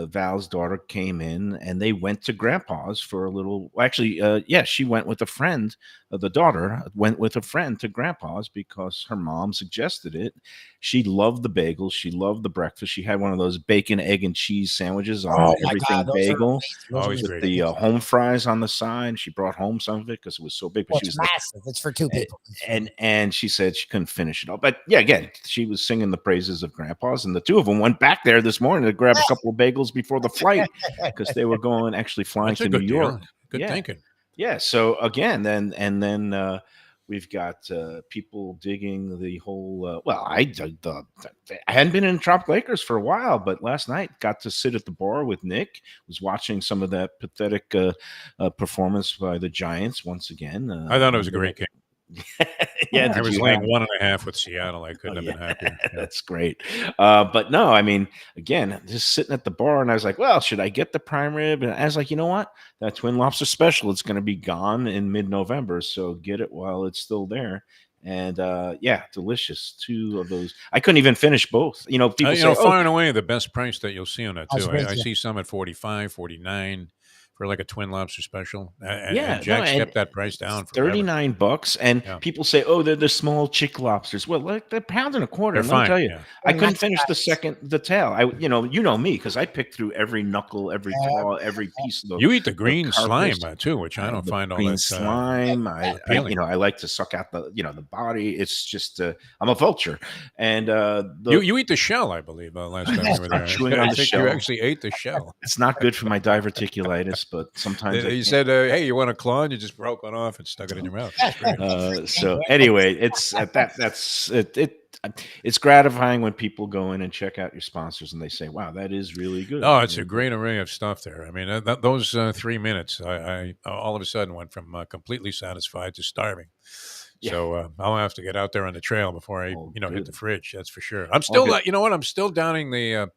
Val's daughter came in and they went to Grandpa's for a little. Actually, she went with a friend. The daughter went with a friend to Grandpa's because her mom suggested it. She loved the bagels. She loved the breakfast. She had one of those bacon, egg, and cheese sandwiches on everything bagel Always with great. the home fries on the side. She brought home some of it because it was so big. But Well, she it's was massive. It's for two people. and she said she couldn't finish it all. But yeah, again, she was singing the praises of Grandpa's, and the two of them went back there this morning to grab a couple of bagels before the flight because they were flying That's to a New good York. deal. Good thinking. Yeah. So again, then we've got people digging the whole. I hadn't been in Tropical Acres for a while, but last night got to sit at the bar with Nick. Was watching some of that pathetic performance by the Giants once again. I thought it was a great game. Yeah, I was laying 1.5 with Seattle. I couldn't have been happier. Yeah. That's great. But no, I mean, again, just sitting at the bar, and I was like, well, should I get the prime rib? And I was like, you know what? That Twin Lobster special, it's going to be gone in mid-November, so get it while it's still there. And delicious. Two of those. I couldn't even finish both. People say, far and away the best price that you'll see on that too. Great, I yeah. see some at 45, 49 for like a Twin Lobster special. And and kept that price down for $39. And people say, oh, they're the small chick lobsters. Well, like they're £1.25. They're Let fine. me tell you, Yeah. I couldn't finish the tail. You know me, because I picked through every knuckle, every claw, every piece of the. You eat the green slime carcass. too, which I don't find all green that slime. I like to suck out the body. It's just I'm a vulture, and you eat the shell, I believe. Last time you were there, chewing on I the think shell. you actually ate the shell. It's not good for my diverticulitis, but sometimes You said, "Hey, you want a claw?" And you just broke one off and stuck it in your mouth. So anyway, it's it's gratifying when people go in and check out your sponsors and they say, "Wow, that is really good." Oh, it's a great array of stuff there. I mean, those 3 minutes, I all of a sudden went from completely satisfied to starving. Yeah. So I'll have to get out there on the trail before I, hit good. the fridge. That's for sure. I'm still, you know what? I'm still downing the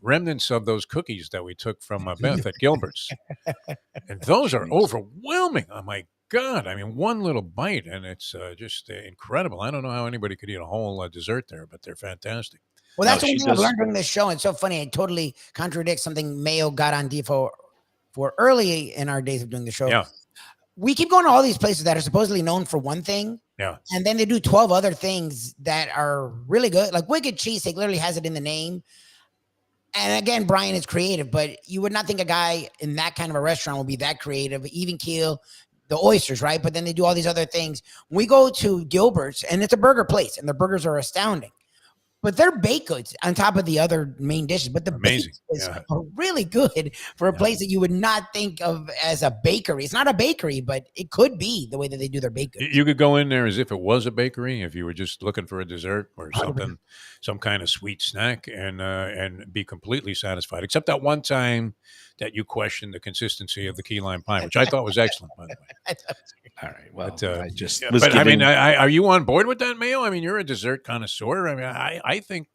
remnants of those cookies that we took from Beth at Gilbert's, and those are overwhelming. Oh my God! I mean, one little bite, and it's just incredible. I don't know how anybody could eat a whole dessert there, but they're fantastic. Well, that's what I've learned during this show. It's so funny. It totally contradicts something Mayo got on Defo for early in our days of doing the show. Yeah. We keep going to all these places that are supposedly known for one thing. Yeah. And then they do 12 other things that are really good. Like Wicked Cheesesteak literally has it in the name. And again, Brian is creative, but you would not think a guy in that kind of a restaurant would be that creative. Even Keel, the oysters, right? But then they do all these other things. We go to Gilbert's, and it's a burger place, and the burgers are astounding. But they're baked goods on top of the other main dishes. But the Amazing. baked goods are really good for a place that you would not think of as a bakery. It's not a bakery, but it could be the way that they do their baked goods. You could go in there as if it was a bakery if you were just looking for a dessert or 100%. something, some kind of sweet snack, and be completely satisfied. Except that one time that you questioned the consistency of the key lime pie, which I thought was excellent, by the way. All right. Well, But, I just Yeah, was but I mean, giving. are you on board with that, Mayo? I mean, you're a dessert connoisseur. I mean, I think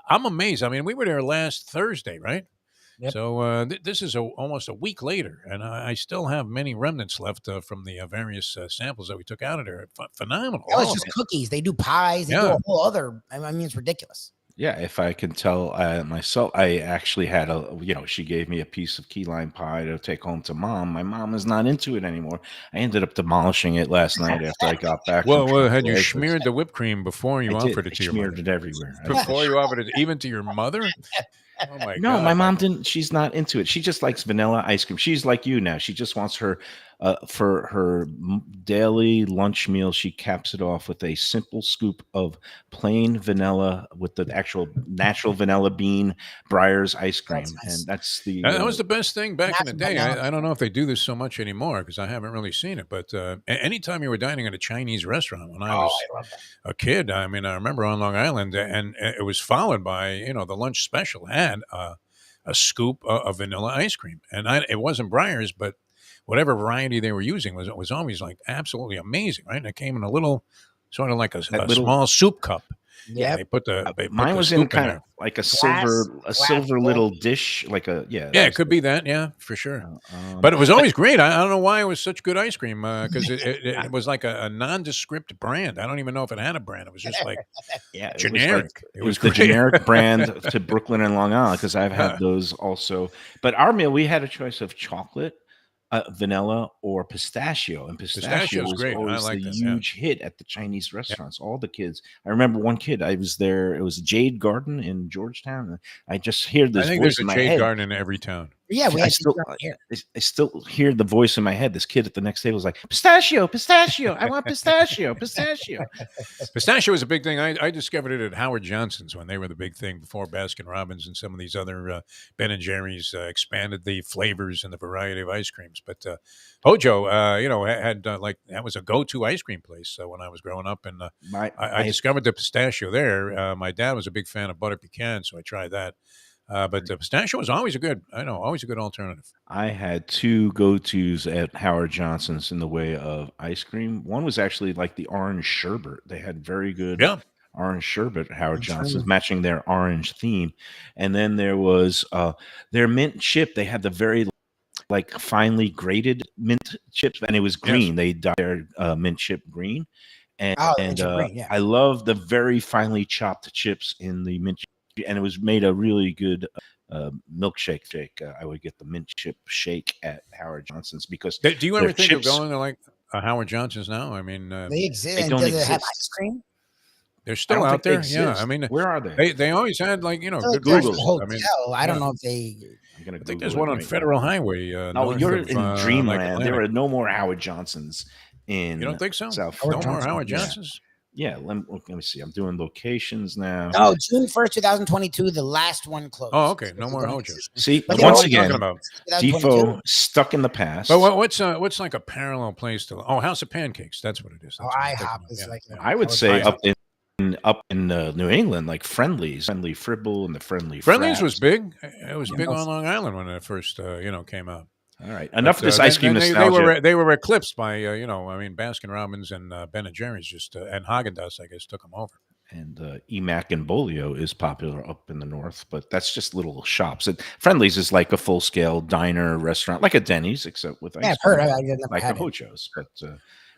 I'm amazed. I mean, we were there last Thursday, right? Yep. So this is almost a week later, and I still have many remnants left from the various samples that we took out of there. Phenomenal. Oh, it's all just of it. cookies. They do pies. They do Yeah. a whole other. I mean, it's ridiculous. Yeah, if I can tell myself, I actually had she gave me a piece of key lime pie to take home to mom. My mom is not into it anymore. I ended up demolishing it last night after I got back. Well, from had you Travel. smeared the whipped cream before you I did. offered it I to your smeared mother? it everywhere. Before you offered it even to your mother? Oh my No, God. my mom didn't. She's not into it. She just likes vanilla ice cream. She's like you now. She just wants her for her daily lunch meal. She caps it off with a simple scoop of plain vanilla with the actual natural vanilla bean Breyer's ice cream, That's nice. and that's the. That was the best thing back in the That's day. banana. I don't know if they do this so much anymore because I haven't really seen it. But anytime you were dining at a Chinese restaurant when I was love that. a kid, I mean, I remember on Long Island, and it was followed by the lunch special had a scoop of vanilla ice cream, and it wasn't Breyer's, but whatever variety they were using was always like absolutely amazing, right? And it came in a little sort of like a little- small soup cup. Yep. They put the Mine the was in scoop kind there. of like a Glass silver bowl. little dish, like a Yeah, it could be that. Yeah, for sure. Um, But it was always great. I don't know why it was such good ice cream because it was like a nondescript brand. I don't even know if it had a brand. It was just like yeah, it was generic. It was the great. generic brand to Brooklyn and Long Island because I've Yeah. had those also. But our meal, we had a choice of chocolate, vanilla, or pistachio, and pistachio Pistachio's was great. I always like the that, yeah. huge hit at the Chinese restaurants. All the kids. I remember one kid. I was there. It was Jade Garden in Georgetown. And I just hear this I think voice there's in a my Jade head. Garden in every town. Yeah, we I had still, here. I still hear the voice in my head. This kid at the next table was like, "Pistachio, pistachio! I want pistachio, pistachio." Pistachio was a big thing. I discovered it at Howard Johnson's when they were the big thing before Baskin Robbins and some of these other Ben and Jerry's expanded the flavors and the variety of ice creams. But Hojo, had like that was a go-to ice cream place when I was growing up, and I discovered the pistachio there. My dad was a big fan of butter pecan, so I tried that. But the pistachio was always a good alternative. I had two go-tos at Howard Johnson's in the way of ice cream. One was actually like the orange sherbet. They had very good Yeah. orange sherbet at Howard Orange Johnson's, sherbet. matching their orange theme. And then there was their mint chip. They had the very like finely grated mint chips, and it was green. They dyed their mint chip green. And, mint chip green, yeah. I love the very finely chopped chips in the mint chip, and it was made a really good milkshake shake. I would get the mint chip shake at Howard Johnson's because Do you ever their think chips- of going to like Howard Johnson's now? I mean, They exist. They And don't does it have exist. ice cream? they're I still don't out think they there. Yeah, exist. I mean, Where are they? they always had like I feel good like there's a prices. hotel. I mean, I don't know if they. I'm gonna I think Google there's it one on right now. Federal Highway. Oh, north you're of, in like Dreamland. There Atlantic. are no more Howard Johnsons in. You don't think so? South No Howard more Johnson, Howard yeah. Johnson's. Yeah, let me see. I'm doing locations now. No, June 1st, 2022, the last one closed. Oh, okay. No They more don't Hojo. exist. See, But they once always Talking again, about. 2022. Defo stuck in the past. But what's like a parallel place to? Oh, House of Pancakes. That's what it is. Oh, That's what I'm IHOP thinking of. is Yeah, like. yeah. I would Howard say Johnson. up in New England, like Friendly's, Friendly Fribble, and the Friendly Friendly's Frats. was big. It was Yeah. big on Long Island when it first came out. All right, enough of But, this ice cream then nostalgia. they were eclipsed by I mean Baskin Robbins and Ben and Jerry's just and Haagen-Dazs I guess took them over. And Emac and Bolio is popular up in the north, but that's just little shops. And Friendly's is like a full scale diner restaurant, like a Denny's, except with ice Yeah, I've heard. cream, I've never like had a it. Hojo's. But So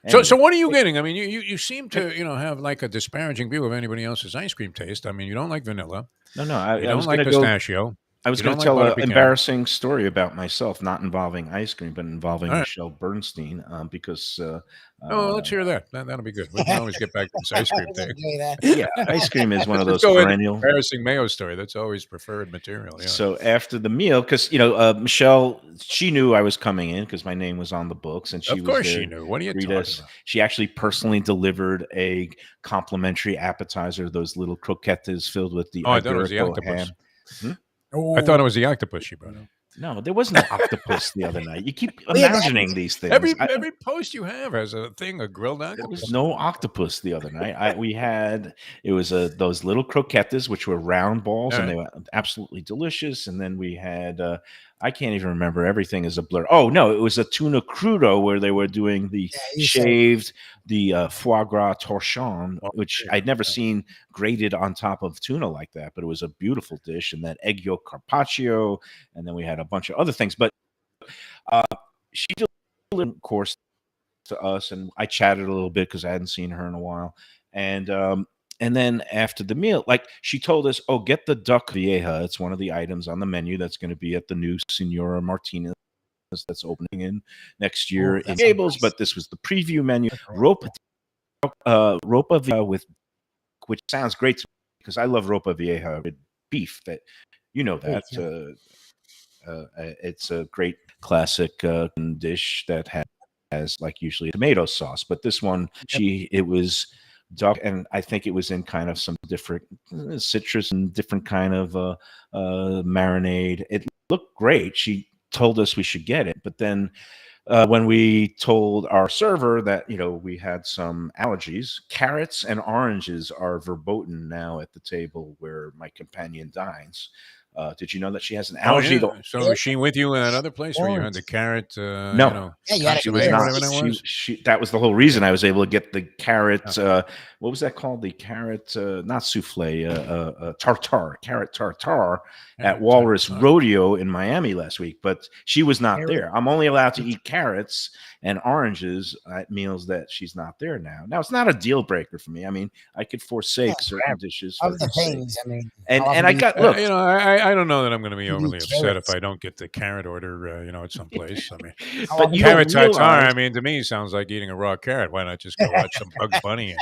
anyway. what are you getting? I mean, you seem to have like a disparaging view of anybody else's ice cream taste. I mean, you don't like vanilla. No, You I don't was like gonna go. pistachio. I was You going don't to like tell butter an pecan. embarrassing story about myself, not involving ice cream, but involving All right. Michelle Bernstein, because Oh, let's hear that. That'll be good. We can always get back to this ice cream thing. Enjoy that. yeah, ice cream is one of Let's those go into the perennial. embarrassing Mayo story. That's always preferred material. Yeah. So after the meal, because Michelle, she knew I was coming in because my name was on the books, and she Of was course there she knew. What are to you greet talking us. about? She actually personally delivered a complimentary appetizer, those little croquettes filled with the Oh, I thought it was the Iberico octopus. ham. Hmm? I thought it was the octopus she brought up. No, there was no octopus the other night. You keep Yeah, that- imagining these things. Every post you have has a thing, a grilled There octopus. was no octopus the other night. It was those little croquettes, which were round balls, and Alright. they were absolutely delicious. And then we had I can't even remember, everything is a blur. Oh no, it was a tuna crudo where they were doing the you said- shaved, the foie gras torchon, Oh, which yeah, I'd never yeah. seen grated on top of tuna like that. But it was a beautiful dish, and that egg yolk carpaccio, and then we had a bunch of other things. But she delivered, of course, to us, and I chatted a little bit because I hadn't seen her in a while. And then after the meal, like, she told us, "Oh, get the duck vieja. It's one of the items on the menu that's going to be at the new Senora Martinez that's opening in next year in that sounds Gables." nice. But this was the preview menu. That's great. Ropa vieja with, which sounds great to me because I love ropa vieja with beef. That that. It's a great classic dish that has like usually tomato sauce, but this one it was duck, and I think it was in kind of some different citrus and different kind of marinade. It looked great. She told us we should get it, but then when we told our server that we had some allergies, carrots and oranges are verboten now at the table where my companion dines. Did you know that she has an Oh, allergy yeah. So was she with you in that other place where you had the carrot? No. Yeah, you had She to was clear not. it. whatever that was? She that was the whole reason I was able to get the carrot. What was that called? The carrot, not souffle, tartare, carrot tartare at Carrot Walrus tartare. Rodeo in Miami last week. But she was not Carrot. there. I'm only allowed to eat carrots and oranges at meals that she's not there now. Now, it's not a deal breaker for me. I mean, I could forsake certain dishes for Of the her sake. things, I mean, And how often I do you- got look. I don't know that I'm going to be You overly need upset if carrots. I don't get the carrot order, at some place. I mean, How But often you do carrot don't tartare, realize. I mean, to me, sounds like eating a raw carrot. Why not just go watch some Bugs Bunny? And,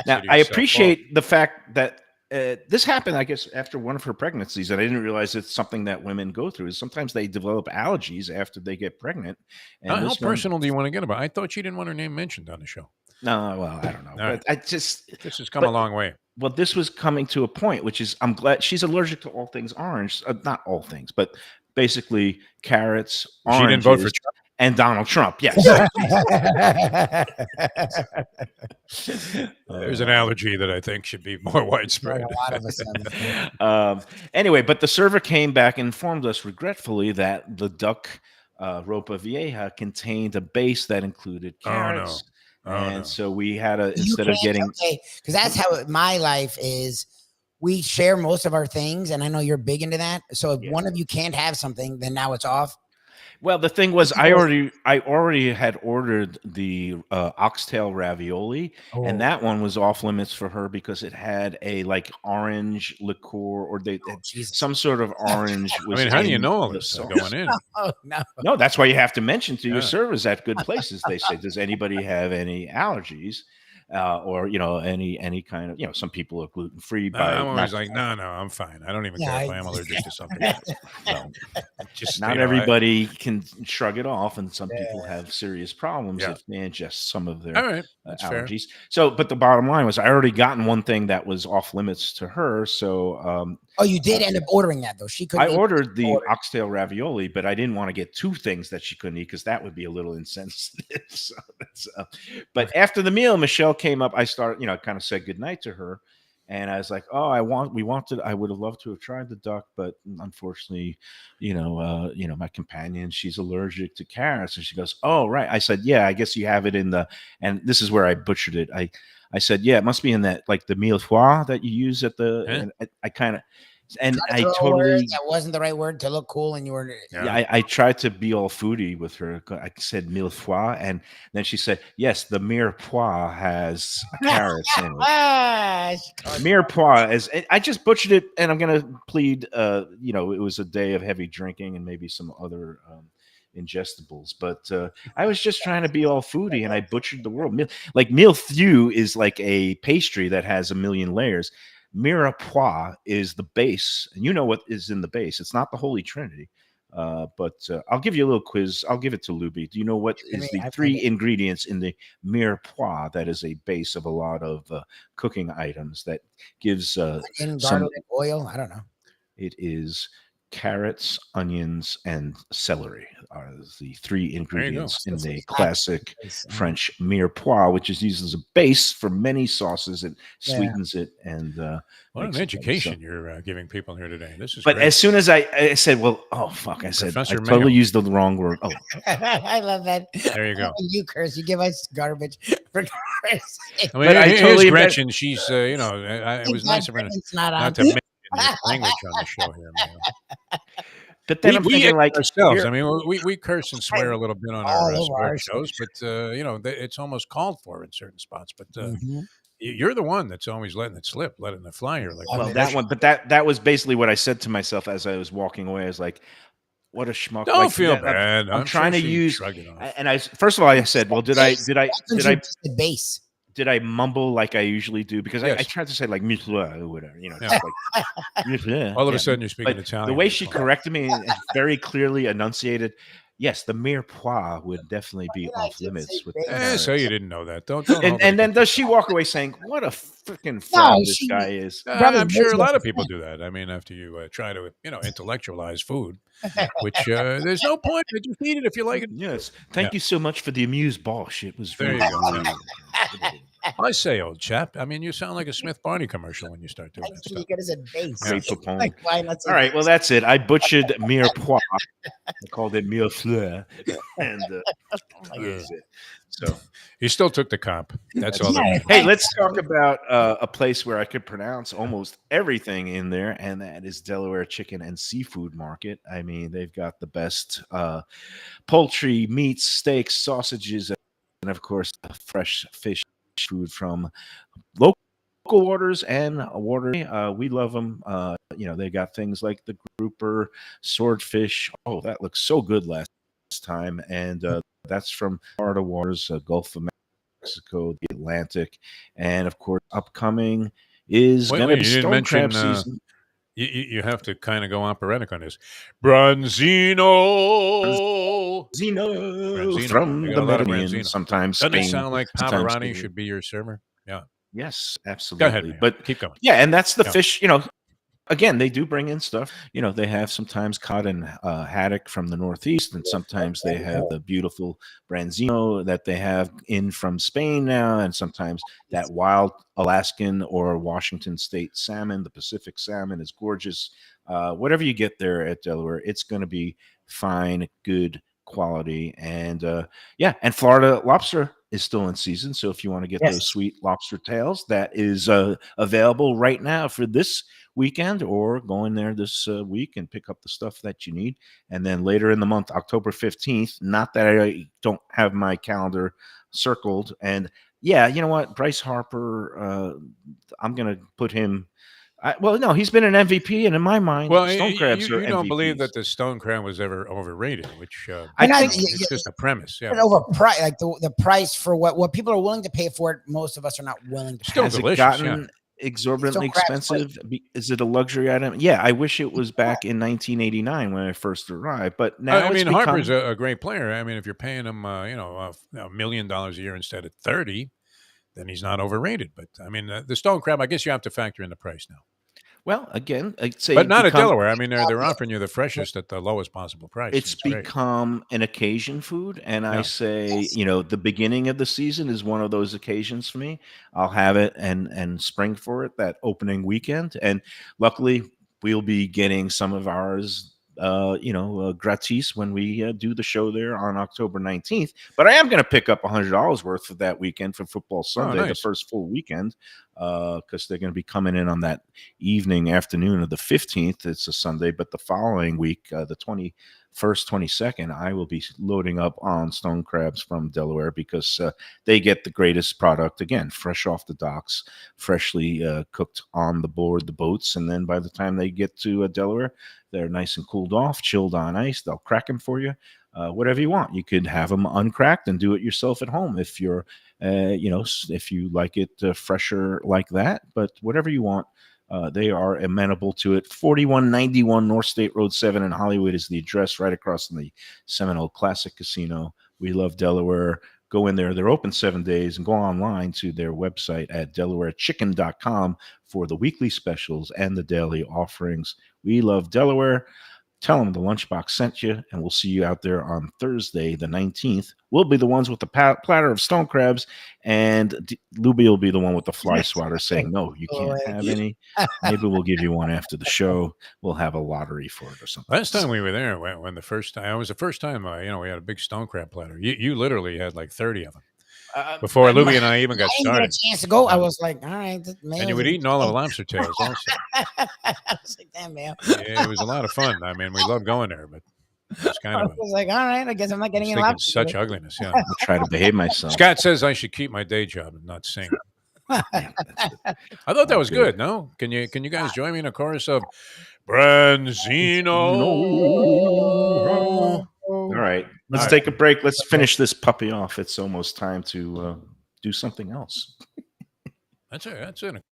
Now, consider I yourself appreciate the fact that this happened, I guess, after one of her pregnancies, and I didn't realize it's something that women go through. Is sometimes they develop allergies after they get pregnant. And How this one- personal do you want to get about it? I thought she didn't want her name mentioned on the show. No, well, I don't know, All right. but I just. This has come a But- long way. Well, this was coming to a point, which is I'm glad she's allergic to all things orange. Not all things, but basically carrots, She didn't vote for oranges, Trump. and Donald Trump. Yes. There's an allergy that I think should be more widespread. A lot of us have it. Anyway, but the server came back and informed us regretfully that the duck ropa vieja contained a base that included Oh, no. carrots. Oh, And no. so we had to, You instead of can't- getting, okay, because that's how my life is. We share most of our things, and I know you're big into that. So if Yeah. one of you can't have something, then now it's off. well, the thing was, I already had ordered the oxtail ravioli, Oh. and that one was off limits for her because it had a like orange liqueur or Jesus. some sort of orange. I Was mean, how do you in know all the this sauce. going in? Oh no! No, that's why you have to mention to your Yeah. servers at good places. They say, "Does anybody have any allergies, or any kind of some people are gluten free." I'm always like, no, I'm fine. I don't even Yeah, care if I- I am allergic to something. well, Just not everybody can shrug it off, and some people have serious problems Yeah. if they ingest some of their all right, that's fair. allergies. So, but the bottom line was, I already gotten one thing that was off limits to her. So, Oh, you did end up ordering that though. She couldn't. I eat- ordered the ordered. oxtail ravioli, but I didn't want to get two things that she couldn't eat because that would be a little insensitive. So that's, but after the meal, Michelle came up. I started, kind of said goodnight to her, and I was like, "Oh, I would have loved to have tried the duck, but unfortunately, my companion, she's allergic to carrots." And she goes, "Oh, right." I said, "Yeah, I guess you have it in the," and this is where I butchered it. I said, "Yeah, it must be in that, like the mille foie that you use at the." Huh? And I kind of. And Tried to I throw a word totally, that wasn't the right word to look cool, and you were. yeah, I tried to be all foodie with her. I said mille fois, and then she said, "Yes, the mirepoix has carrots in it." She called you- Mirepoix, as I just butchered it, and I'm gonna plead. It was a day of heavy drinking and maybe some other ingestibles, but I was just trying to be all foodie, and I butchered the world. Like millefeuille is like a pastry that has a million layers. Mirepoix is the base, and you know what is in the base. It's not the Holy Trinity. But I'll give you a little quiz. I'll give it to Lubie. Do you know what I is mean, the I've three heard it. ingredients in the mirepoix that is a base of a lot of cooking items that gives In some? garlic oil. I don't know. It is carrots, onions, and celery are the three There you go. ingredients in So the it's classic It's, French mirepoix, which is used as a base for many sauces. It Yeah. sweetens it and What an makes it better. education So- you're giving people here today. This is but great. as soon as I said, well, oh fuck, I said Professor I totally Mayo. used the wrong word. Oh, I love that. There you go. When you curse, you give us garbage for cursing. I mean, But I here's totally admit- Gretchen. She's, it was nice of her It's not on. not to mention your language on the show here, Mayo. but then I'm We thinking like ourselves. here- I mean, we curse and swear a little bit on All our over our sports shows, but it's almost called for in certain spots. But Mhm. you're the one that's always letting it slip, letting it fly here. Like, Well, well, mean, that one, but that was basically what I said to myself as I was walking away. I was like, what a schmuck. don't Like, feel that- bad. I'm trying sure to she use, shrugged it off. and I first of all I said, well, did I The base. did I mumble like I usually do? Because I Yes. tried to say like "Mutla" or whatever, Yeah. just like "Mutla." All of Yeah. a sudden, you're speaking But Italian. the way It's she fine. corrected me and very clearly enunciated, yes, the mirepoix would definitely be Well, I off did limits say with base. carrots. So you didn't know that. Don't hold it And then against does she yourself. walk away saying, "What a freaking fraud this she- guy is"? Probably I'm sure a most lot of of people do that. I mean, after you try to, intellectualize food, which there's no point. You just eat it if you like it. Yes. Thank you so much for the amuse bosh. It was There really you go. really- I say, old chap. I mean, you sound like a Smith Barney commercial when you start doing that Actually, you stuff. could have said base. great proponent. Like, why not say All right, well base? that's it. I butchered mirepoix. I called it millefeuille, and that was it. So You still took the comp. That's all. Yeah. That matters. hey, let's talk about a place where I could pronounce almost everything in there, and that is Delaware Chicken and Seafood Market. I mean, they've got the best poultry, meats, steaks, sausages, and of course, fresh fish food from local waters and water. We love them. They got things like the grouper, swordfish. Oh, that looks so good last time, and that's from Florida waters, Gulf of Mexico, the Atlantic, and of course, upcoming is Wait, going to wait, be you didn't stone crab mention, season. You have to kind of go operatic on this. Branzino. Zeno Branzino. from We the got a lot of Mediterranean, Branzino. sometimes Doesn't it Spain. sound like sometimes Pavarotti Italy. should be your server? Yeah. Yes, Go absolutely. ahead, Mayo. But Keep going. yeah, and that's the Yeah. fish. Again, they do bring in stuff. They have sometimes cod and haddock from the Northeast, and sometimes they have the beautiful branzino that they have in from Spain now, and sometimes that wild Alaskan or Washington State salmon. The Pacific salmon is gorgeous. Whatever you get there at Delaware, it's going to be fine, good quality, and and Florida lobster is still in season. So if you want to get Yes. those sweet lobster tails, that is available right now for this weekend, or go in there this week and pick up the stuff that you need. And then later in the month, October 15th, not that I don't have my calendar circled. And yeah, you know what? Bryce Harper, I'm going to put him. No, he's been an MVP, and in my mind, Well, stone crabs you are don't believe MVPs. that the stone crab was ever overrated, which I Not- think it's just a premise. Yeah. But overpriced, like the price for what people are willing to pay for it, most of us are not willing to pay. Still has delicious, it gotten exorbitantly Stone crab's expensive? Is it a luxury item? Yeah, I wish it was back in 1989 when I first arrived, but now I it's mean, become, Harper's a great player. I mean, if you're paying him, $1 million a year instead of 30, then he's not overrated. But I mean, the stone crab, I guess you have to factor in the price now. well, again, I'd say But not at become- Delaware. I mean, they're offering you the freshest at the lowest possible price. It's great. become an occasion food, and I Yeah. say, the beginning of the season is one of those occasions for me. I'll have it and spring for it that opening weekend, and luckily we'll be getting some of ours, gratis when we do the show there on October 19th. But I am going to pick up $100 worth for that weekend for Football Sunday, the nice. first full weekend. because they're going to be coming in on that afternoon of the 15th. It's a Sunday, but the following week, the 21st, 22nd, I will be loading up on stone crabs from Delaware because they get the greatest product, again, fresh off the docks, freshly cooked on the boats. And then by the time they get to Delaware, they're nice and cooled off, chilled on ice. They'll crack them for you. Whatever you want. You could have them uncracked and do it yourself at home if you're, if you like it fresher like that. But whatever you want, they are amenable to it. 4191 North State Road 7 in Hollywood is the address, right across from the Seminole Classic Casino. We love Delaware. Go in there. They're open 7 days, and go online to their website at delawarechicken.com for the weekly specials and the daily offerings. We love Delaware. Tell them the Lunchbox sent you, and we'll see you out there on Thursday, the 19th. We'll be the ones with the platter of stone crabs, and Lubie will be the one with the fly swatter saying, no, you can't have any. Maybe we'll give you one after the show. We'll have a lottery for it or something. Last time we were there, when the first time, it was the first time, we had a big stone crab platter. You literally had like 30 of them. Before Lubie and I even got started. I didn't get a chance to go. I was like, all right. And you would eat all of the lobster tails also. I was like, damn, man. Yeah, it was a lot of fun. I mean, we love going there, but it's kind I of was like, all right, I guess I'm not getting any lobster. such ugliness, yeah. I'll try to behave myself. Scott says I should keep my day job and not sing. I thought that was good, no? Can you guys join me in a chorus of Branzino? All right, let's take a break. Let's finish this puppy off. It's almost time to do something else. That's it.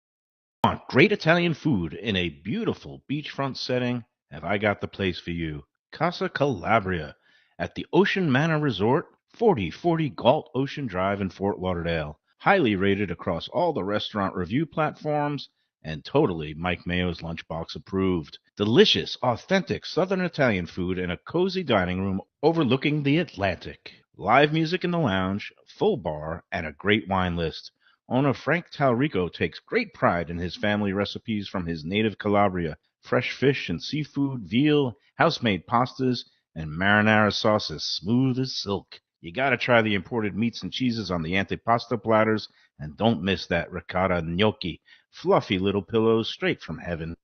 Want great Italian food in a beautiful beachfront setting? Have I got the place for you? Casa Calabria at the Ocean Manor Resort, 4040 Galt Ocean Drive in Fort Lauderdale. Highly rated across all the restaurant review platforms and totally Mike Mayo's Lunchbox approved. Delicious, authentic Southern Italian food in a cozy dining room overlooking the Atlantic. Live music in the lounge, full bar, and a great wine list. Owner Frank Talrico takes great pride in his family recipes from his native Calabria. Fresh fish and seafood, veal, house-made pastas, and marinara sauces smooth as silk. You gotta try the imported meats and cheeses on the antipasto platters, and don't miss that ricotta gnocchi. Fluffy little pillows straight from heaven.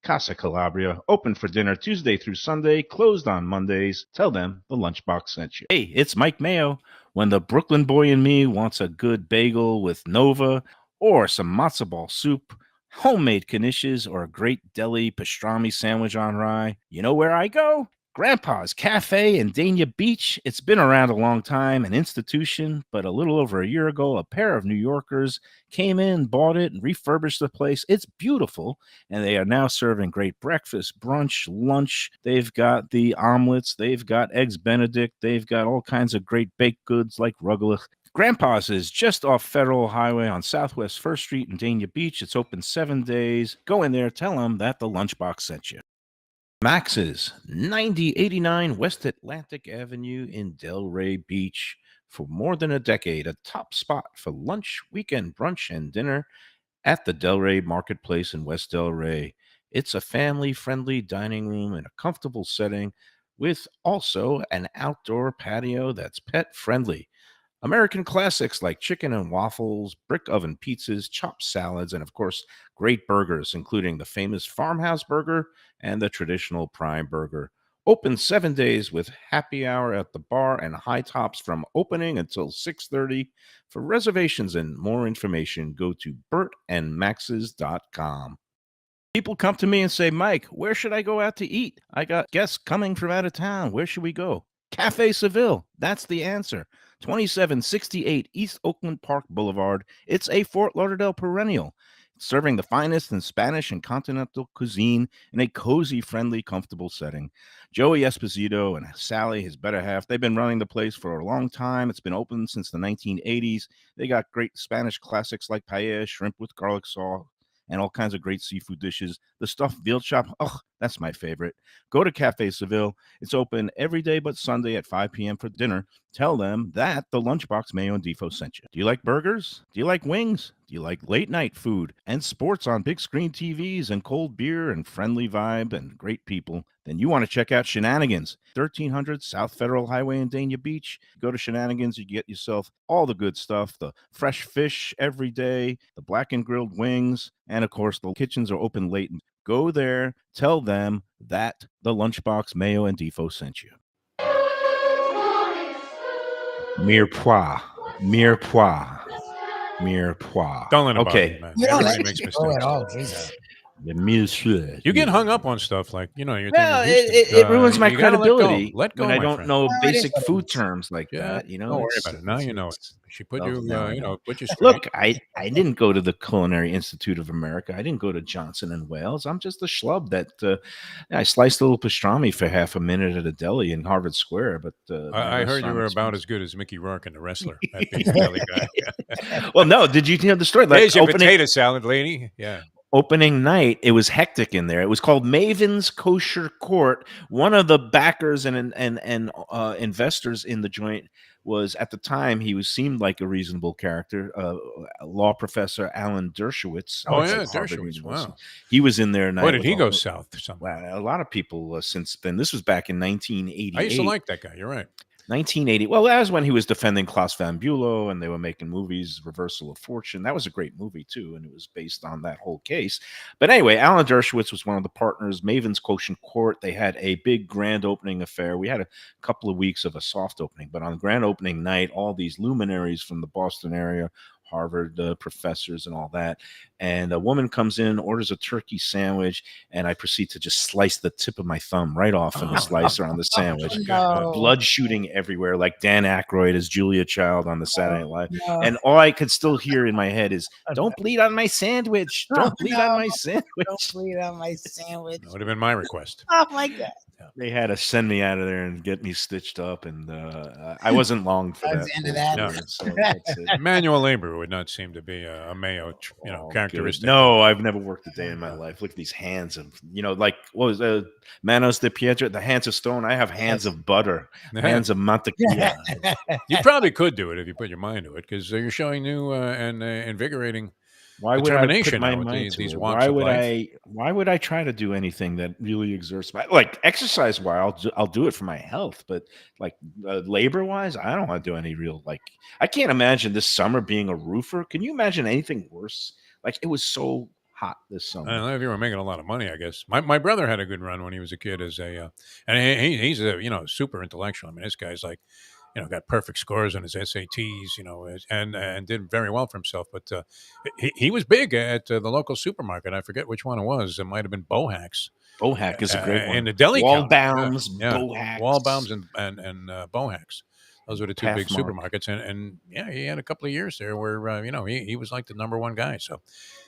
Casa Calabria, open for dinner Tuesday through Sunday, closed on Mondays. Tell them the Lunchbox sent you. Hey, it's Mike Mayo. When the Brooklyn boy in me wants a good bagel with Nova or some matzo ball soup, homemade knishes, or a great deli pastrami sandwich on rye, you know where I go? Grandpa's Cafe in Dania Beach. It's been around a long time, an institution, but a little over a year ago, a pair of New Yorkers came in, bought it, and refurbished the place. It's beautiful, and they are now serving great breakfast, brunch, lunch. They've got the omelets. They've got eggs Benedict. They've got all kinds of great baked goods like rugelach. Grandpa's is just off Federal Highway on Southwest 1st Street in Dania Beach. It's open 7 days. Go in there, tell them that the Lunchbox sent you. Max's, 9089 West Atlantic Avenue in Delray Beach. For more than a decade, a top spot for lunch, weekend brunch, and dinner at the Delray Marketplace in West Delray. It's a family-friendly dining room in a comfortable setting with also an outdoor patio that's pet-friendly. American classics like chicken and waffles, brick oven pizzas, chopped salads, and of course, great burgers, including the famous Farmhouse Burger and the traditional Prime Burger. Open 7 days with happy hour at the bar and high tops from opening until 6:30. For reservations and more information, go to bertandmaxes.com. People come to me and say, Mike, where should I go out to eat? I got guests coming from out of town. Where should we go? Cafe Seville. That's the answer. 2768 East Oakland Park Boulevard. It's a Fort Lauderdale perennial, serving the finest in Spanish and continental cuisine in a cozy, friendly, comfortable setting. Joey Esposito and Sally, his better half, they've been running the place for a long time. It's been open since the 1980s. They got great Spanish classics like paella, shrimp with garlic sauce, and all kinds of great seafood dishes. The stuffed veal chop, oh, that's my favorite. Go to Cafe Seville. It's open every day but Sunday at 5 p.m. for dinner. Tell them that the Lunchbox Mayo and Defo sent you. Do you like burgers? Do you like wings? Do you like late night food and sports on big screen TVs and cold beer and friendly vibe and great people? then you want to check out Shenanigans, 1300 South Federal Highway in Dania Beach. Go to Shenanigans, you get yourself all the good stuff, the fresh fish every day, the blackened grilled wings, and of course, the kitchens are open late. Go there, tell them that the Lunchbox, Mayo, and Defo sent you. Mirepoix. Don't let him bother Okay. you, man. You don't Everybody let makes it go mistakes. at all, Jesus. Monsieur. You get hung up on stuff like, you're thinking Well, Houston. it ruins my You gotta credibility let go, when I my don't friend. know Well, it is basic what it food is. terms like Yeah, that. You know, don't worry about it. Now you know it. She put well, you, now I know. put you straight. Look, I didn't go to the Culinary Institute of America. I didn't go to Johnson and Wales. I'm just a schlub that I sliced a little pastrami for half a minute at a deli in Harvard Square. But my I heard you restaurant were about experience- as good as Mickey Rourke and the wrestler at being a deli guy. Well, no, did you hear the story? Like There's your potato salad, lady. Yeah. opening night, it was hectic in there. It was called Maven's Kosher Court. One of the backers and investors in the joint was, at the time, seemed like a reasonable character. Law professor Alan Dershowitz. Oh, of yeah, Harvard Dershowitz. University. Wow. He was in there. Boy, did he go south somehow. Well, a lot of people since then. This was back in 1988. I used to like that guy. You're right. 1980. Well, that was when he was defending Klaus Van Bülow, and they were making movies, Reversal of Fortune. That was a great movie too, and it was based on that whole case. But anyway, Alan Dershowitz was one of the partners. Maven's Kosher Court. They had a big grand opening affair. We had a couple of weeks of a soft opening, but on grand opening night, all these luminaries from the Boston area, Harvard professors and all that. And a woman comes in, orders a turkey sandwich, and I proceed to just slice the tip of my thumb right off of the slicer on the sandwich. No. Blood shooting everywhere, like Dan Aykroyd as Julia Child on the Saturday Night Live. No. And all I could still hear in my head is, "Don't bleed on my sandwich! Don't bleed on my Don't sandwich!" bleed on my sandwich. That would have been my request. Oh my God. They had to send me out of there and get me stitched up, and I wasn't long for That's that. the end of whole that. period, so that's it. Manual labor would not seem to be a Mayo, Oh, characteristic. good. No, I've never worked a day in my life. Look at these hands of, like, what was Manos de Piedra, the hands of stone. I have hands of butter, hands of mantequilla. You probably could do it if you put your mind to it, because you're showing new and invigorating Why would I put determination my now with mind to these it? walks of life. Why would I try to do anything that really exerts my, like, exercise wise? I'll do it for my health, but like labor wise, I don't want to do any real, like, I can't imagine this summer being a roofer. Can you imagine anything worse? Like, it was so hot this I summer. don't know if you were making a lot of money, I guess. My brother had a good run when he was a kid as a, and he's a, super intellectual. I mean, this guy's like, got perfect scores on his SATs, and did very well for himself. But he was big at the local supermarket. I forget which one it was. It might have been Bohack's. Bohack is a great one. In the deli counter. Wallbaum's, Yeah. Bohack's. Wallbaum's and Bohack's. Those were the two big Pathmark. supermarkets. And yeah, he had a couple of years there where, he was like the number one guy. So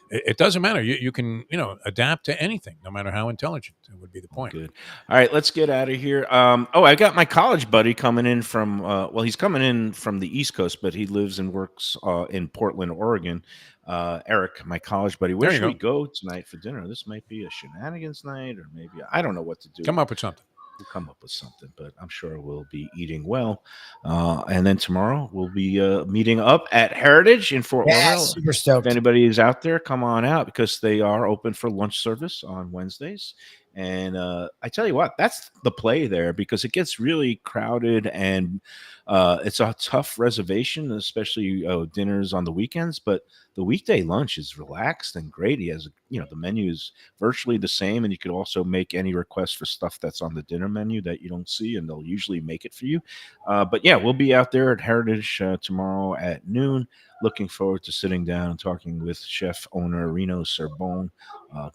it doesn't matter. You can, adapt to anything, no matter how intelligent. It would be the point. Good. All right, let's get out of here. I got my college buddy coming in from, he's coming in from the East Coast, but he lives and works in Portland, Oregon. Eric, my college buddy. Where There you should we go tonight for dinner? This might be a shenanigans night, or maybe, I don't know what to do. Come up with something. We'll come up with something, but I'm sure we'll be eating well. And then tomorrow we'll be meeting up at Heritage in Fort Yeah, Lauderdale. super If stoked. anybody is out there, come on out, because they are open for lunch service on Wednesdays. And I tell you what, that's the play there, because it gets really crowded, and it's a tough reservation, especially dinners on the weekends. But the weekday lunch is relaxed and great. He has, the menu is virtually the same, and you could also make any request for stuff that's on the dinner menu that you don't see, and they'll usually make it for you. But yeah, we'll be out there at Heritage tomorrow at noon. Looking forward to sitting down and talking with chef owner Reno Serbone.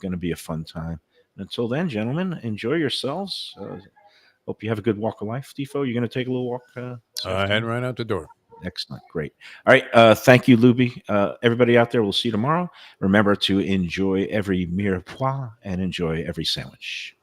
Going to be a fun time. Until then, gentlemen, enjoy yourselves. Hope you have a good walk of life. Defo, you're going to take a little walk? Heading right out the door. Excellent. Great. All right. Thank you, Lubie. Everybody out there, we'll see you tomorrow. Remember to enjoy every mirepoix and enjoy every sandwich.